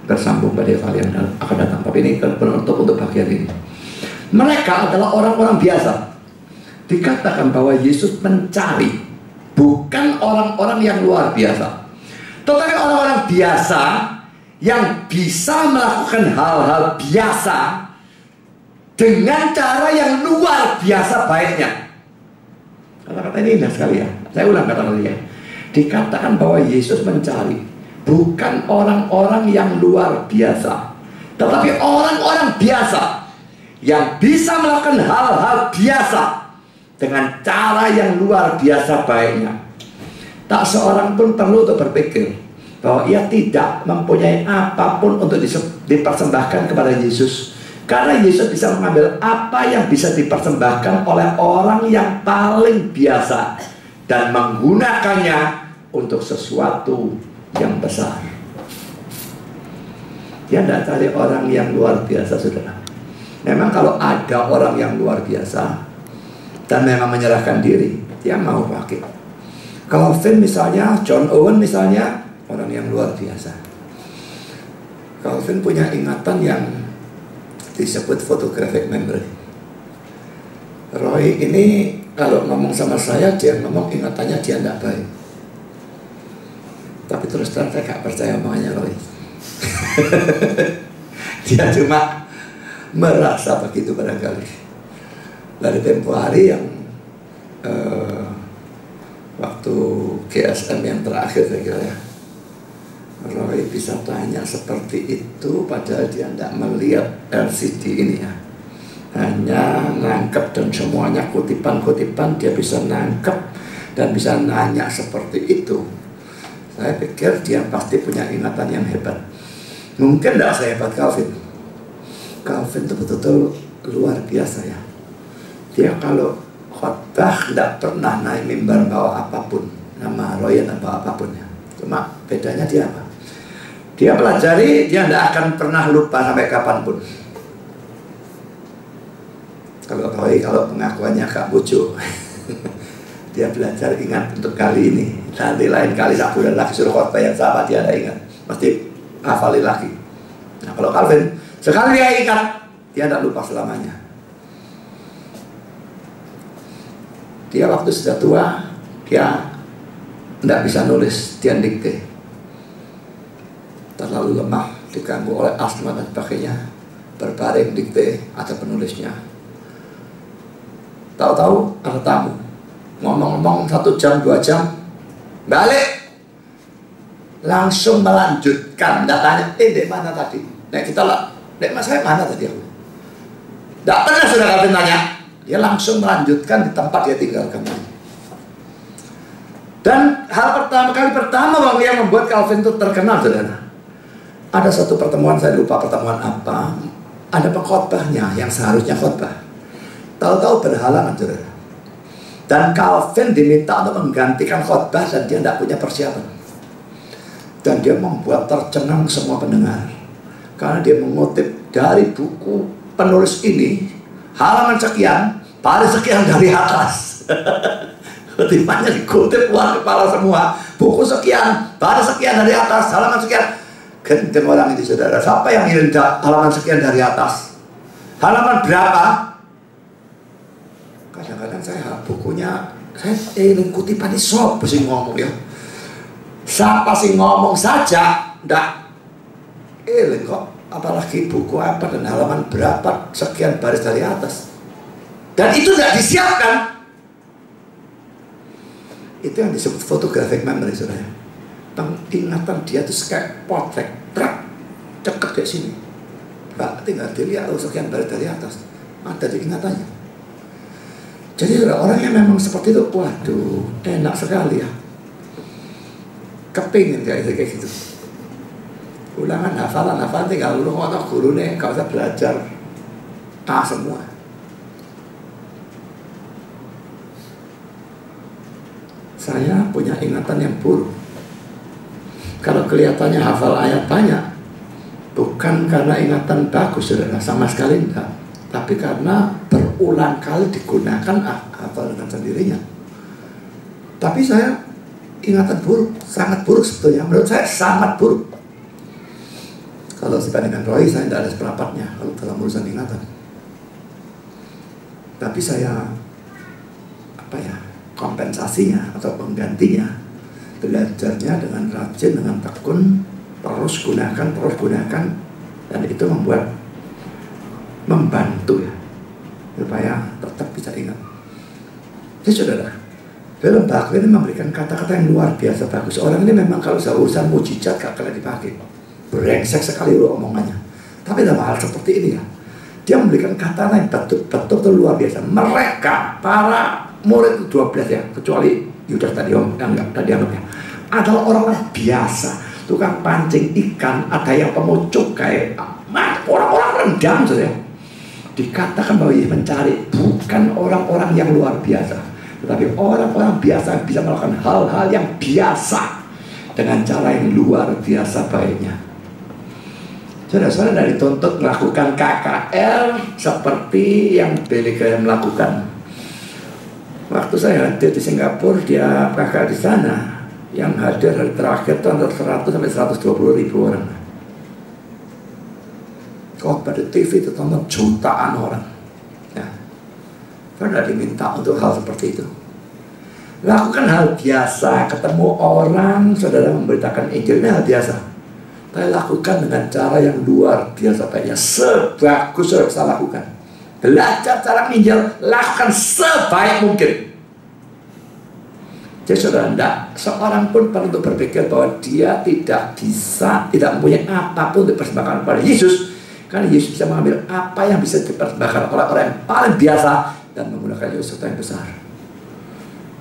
bersambung pada hal yang akan datang. Tapi ini penutup untuk bagian ini. Mereka adalah orang-orang biasa. Dikatakan bahwa Yesus mencari bukan orang-orang yang luar biasa, tetapi orang-orang biasa yang bisa melakukan hal-hal biasa dengan cara yang luar biasa baiknya. Kata-kata ini indah sekali ya. Saya ulang kata-kata dia. Dikatakan bahwa Yesus mencari bukan orang-orang yang luar biasa, tetapi orang-orang biasa yang bisa melakukan hal-hal biasa dengan cara yang luar biasa baiknya. Tak seorang pun perlu untuk berpikir bahwa ia tidak mempunyai apapun untuk dipersembahkan kepada Yesus, karena Yesus bisa mengambil apa yang bisa dipersembahkan oleh orang yang paling biasa dan menggunakannya untuk sesuatu yang besar. Dia tidak cari orang yang luar biasa, saudara. Memang kalau ada orang yang luar biasa dan memang menyerahkan diri, dia mau pakai. Calvin misalnya, John Owen misalnya, orang yang luar biasa. Calvin punya ingatan yang disebut photographic memory. Roy ini kalau ngomong sama saya, dia ngomong ingatannya dia tidak baik. Tapi terus terang saya gak percaya omongannya Roy. Dia cuma merasa begitu barangkali. Dari tempo hari yang waktu GSM yang terakhir saya kira ya, Roy bisa tanya seperti itu padahal dia tidak melihat LCD ini ya. Hanya nangkep dan semuanya kutipan-kutipan dia bisa nangkep dan bisa nanya seperti itu. Saya pikir dia pasti punya ingatan yang hebat. Mungkin tidak sehebat Calvin. Calvin itu betul-betul luar biasa ya. Dia kalau khotbah tidak pernah naik mimbar bawa apapun, nama Roy dan bawa apapun ya. Cuma bedanya dia apa? Dia pelajari, dia tidak akan pernah lupa sampai kapanpun. Kalau Roy, kalau pengakuannya agak bojo, dia belajar ingat untuk kali ini. Nanti lain kali saya bulan lagi suruh khotbah yang sama dia ada ingat, mesti hafalin lagi. Nah kalau Calvin, sekali dia ingat, dia tidak lupa selamanya. Dia waktu sudah tua, dia tidak bisa nulis, dia dikte. Terlalu lemah, diganggu oleh asma dan sebagainya. Berbaring dikte, ada penulisnya. Tahu-tahu ada tamu, ngomong-ngomong 1 jam 2 jam, balik, langsung melanjutkan. Nggak tanya, dek mana tadi? Nek kita lah, dek mas saya mana tadi aku? Nggak pernah sudah Calvin tanya. Dia langsung melanjutkan di tempat dia tinggalkan. Dan hal kali pertama waktu yang membuat Calvin itu terkenal, saudara. Ada satu pertemuan, saya lupa pertemuan apa. Ada pengkhotbahnya yang seharusnya khotbah. Tahu-tahu berhalangan, saudara. Dan Calvin diminta untuk menggantikan khotbah dan dia tidak punya persiapan. Dan dia membuat tercengang semua pendengar. Karena dia mengutip dari buku penulis ini, halaman sekian, baris sekian dari atas. Kutipannya dikutip luar kepala semua. Buku sekian, baris sekian dari atas, halaman sekian. Gendeng orang itu, saudara. Siapa yang ingin halaman sekian dari atas? Halaman berapa? Kadang-kadang saya bukunya, saya ingin kutipan ini sopo sih ngomong ya. Siapa sih ngomong saja, ndak kok. Apalagi buku apa dan halaman berapa sekian baris dari atas. Dan itu tidak disiapkan. Itu yang disebut photographic memory, saudara. Ingatan dia itu kayak potret, trak, ceket kayak sini. Nggak tinggal dilihat sekian baris dari atas, ada di ingatannya. Jadi orang yang memang seperti itu, waduh, enak sekali ya. Kepingin kayak gitu. Ulangan hafalan tinggal lu ngotot guru nih, gak usah belajar semua. Saya punya ingatan yang buruk. Kalau kelihatannya hafal ayat banyak, bukan karena ingatan bagus, saudara, sama sekali enggak. Tapi karena berulang kali digunakan hafal dengan sendirinya. Tapi saya ingatan buruk, sangat buruk sebetulnya. Menurut saya sangat buruk. Kalau dibandingkan Roy, saya tidak ada seperempatnya kalau dalam urusan ingatan. Tapi saya kompensasinya atau penggantinya, belajarnya dengan rajin, dengan tekun, terus gunakan, dan itu membantu ya, supaya tetap bisa ingat. Jadi saudara, film Baku ini memberikan kata-kata yang luar biasa bagus. Orang ini memang kalau urusan mujizat gak kena dipakai, brengsek sekali loh omongannya. Tapi dalam hal seperti ini ya, dia memberikan kata yang betul-betul luar biasa. Mereka, para murid 12 ya, kecuali Yudas tadi ya, adalah orang-orang biasa, tukang pancing ikan, ada yang pemungut cukai, orang-orang rendah saja. Dikatakan bahwa Yesus mencari bukan orang-orang yang luar biasa, tetapi orang-orang biasa yang bisa melakukan hal-hal yang biasa dengan cara yang luar biasa baiknya. Saudara-saudara, dari dituntut melakukan KKR seperti yang Billy Graham lakukan. Waktu saya hadir di Singapura, dia KKR di sana. Yang hadir hari terakhir itu antara 100 sampai 120 ribu orang. Pada TV itu tonton jutaan orang. Ya. Karena diminta untuk hal seperti itu. Lakukan hal biasa, ketemu orang, saudara memberitakan Injil, ini hal biasa. Tapi lakukan dengan cara yang luar biasa baiknya, sebagus yang bisa lakukan. Belajar cara menginjil, lakukan sebaik mungkin. Jadi saudara, tidak seorang pun perlu untuk berpikir bahwa dia tidak bisa, tidak mempunyai apapun untuk dipersembahkan kepada Yesus. Karena Yesus bisa mengambil apa yang bisa dipersembahkan oleh orang yang paling biasa dan menggunakan Yesus yang besar.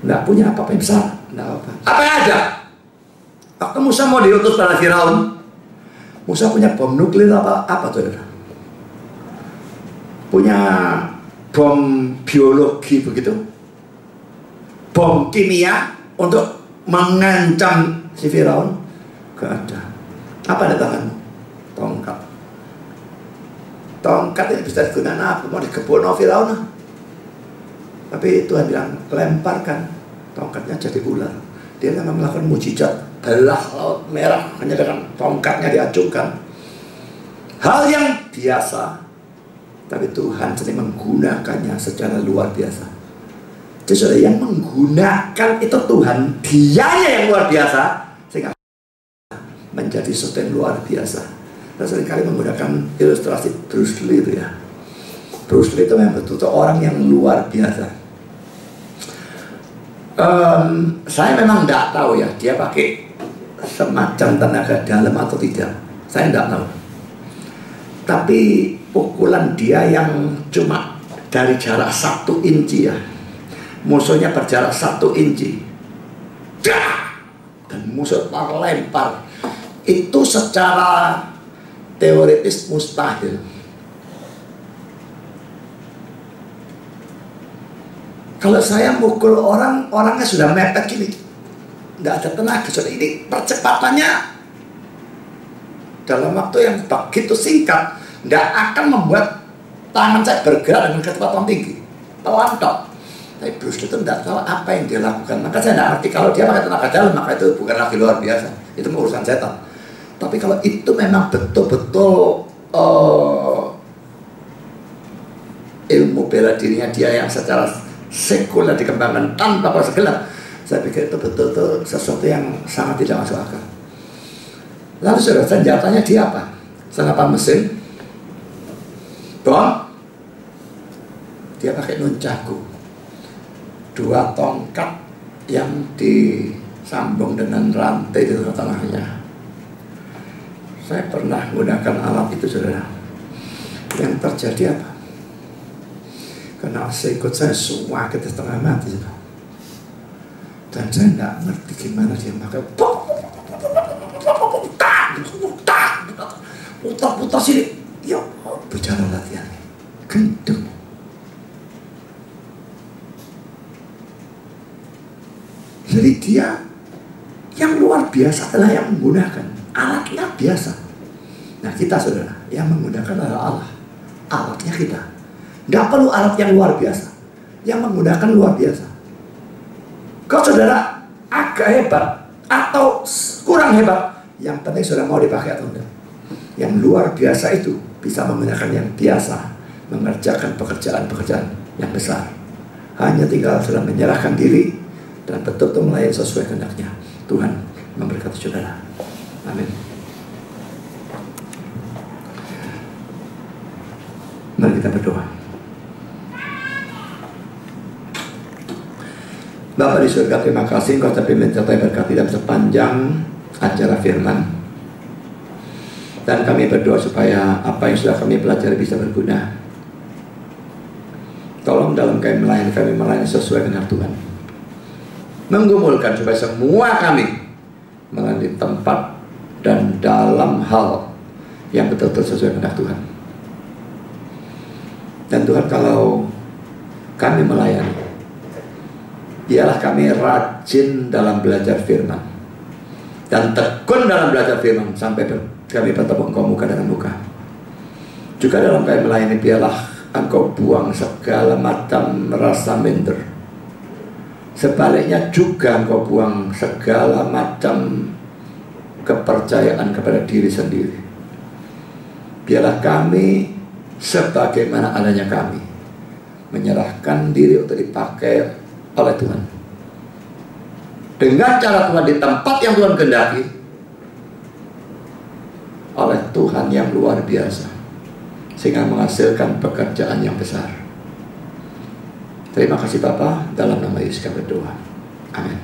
Tidak punya apa-apa yang besar, tidak apa. Apa yang ada? Waktu Musa mau diutus pada Firaun, Musa punya bom nuklir apa saudara? Punya bom biologi begitu? Bom kimia untuk mengancam si Firaun? Gak ada. Apa ada tanganmu? Tongkat. Tongkat ini bisa digunakan apa? Mau dikebun Firaun? Tapi Tuhan bilang, lemparkan tongkatnya jadi ular. Dia memang melakukan mujizat, belah laut merah hanya dengan tongkatnya diacungkan. Hal yang biasa, tapi Tuhan sedang menggunakannya secara luar biasa. Jadi saudara, yang menggunakan itu Tuhan, dianya yang luar biasa, sehingga menjadi sesuatu yang luar biasa. Saya seringkali menggunakan ilustrasi Bruce Lee itu ya. Bruce Lee itu memang betul-betul orang yang luar biasa. Saya memang tidak tahu ya, dia pakai semacam tenaga dalam atau tidak. Saya tidak tahu. Tapi pukulan dia yang cuma dari jarak 1 inci ya, musuhnya berjarak 1 inci, dan musuh terlempar, itu secara teoritis mustahil. Kalau saya mukul orang, orangnya sudah mepet gini, nggak ada tenaga. Soalnya ini percepatannya dalam waktu yang begitu singkat, nggak akan membuat tangan saya bergerak dengan kecepatan tinggi, pelan tok. Tapi Bruce Lee itu tidak tahu apa yang dia lakukan. Maka saya tidak ngerti, kalau dia pakai tenaga dalam, maka itu bukan lagi luar biasa, itu urusan setan. Tapi kalau itu memang betul-betul ilmu bela dirinya dia yang secara sekuler dikembangkan tanpa proses gelap, saya pikir itu betul-betul sesuatu yang sangat tidak masuk akal. Lalu saudara, senjatanya dia apa? Senapan mesin, bom, dia pakai nunchaku, 2 tongkat yang disambung dengan rantai di tengah-tengahnya. Saya pernah menggunakan alat itu saudara. Yang terjadi apa? Karena sikut saya semua kita setengah mati saudara. Dan saya tidak ngerti gimana dia pakai putar-putar sini. Ya, bicara latihan gendeng. Jadi dia yang luar biasa adalah yang menggunakan alatnya biasa. Nah kita saudara, yang menggunakan adalah Allah, alatnya kita. Nggak perlu alat yang luar biasa, yang menggunakan luar biasa. Kalau saudara agak hebat atau kurang hebat, yang penting saudara mau dipakai atau enggak. Yang luar biasa itu bisa menggunakan yang biasa, mengerjakan pekerjaan-pekerjaan yang besar. Hanya tinggal saudara menyerahkan diri dan betul-betul melayani sesuai kehendaknya. Tuhan memberkati saudara. Amin. Mari kita berdoa. Bapa di surga, terima kasih Engkau telah menyertai berkati dalam sepanjang acara firman. Dan kami berdoa supaya apa yang sudah kami pelajari bisa berguna. Tolong dalam kami melayani sesuai dengan Tuhan. Menggumulkan supaya semua kami melayani tempat dan dalam hal yang betul-betul sesuai dengan Tuhan. Dan Tuhan, kalau kami melayani, biarlah kami rajin dalam belajar firman dan tekun dalam belajar firman sampai kami bertemu Engkau muka dengan muka. Juga dalam kami melayani, biarlah Engkau buang segala macam rasa minder. Sebaliknya juga Engkau buang segala macam kepercayaan kepada diri sendiri. Biarlah kami sebagaimana adanya kami, menyerahkan diri untuk dipakai oleh Tuhan dengan cara Tuhan di tempat yang Tuhan kehendaki, oleh Tuhan yang luar biasa, sehingga menghasilkan pekerjaan yang besar. Terima kasih Bapa, dalam nama Yesus kami berdoa. Amin.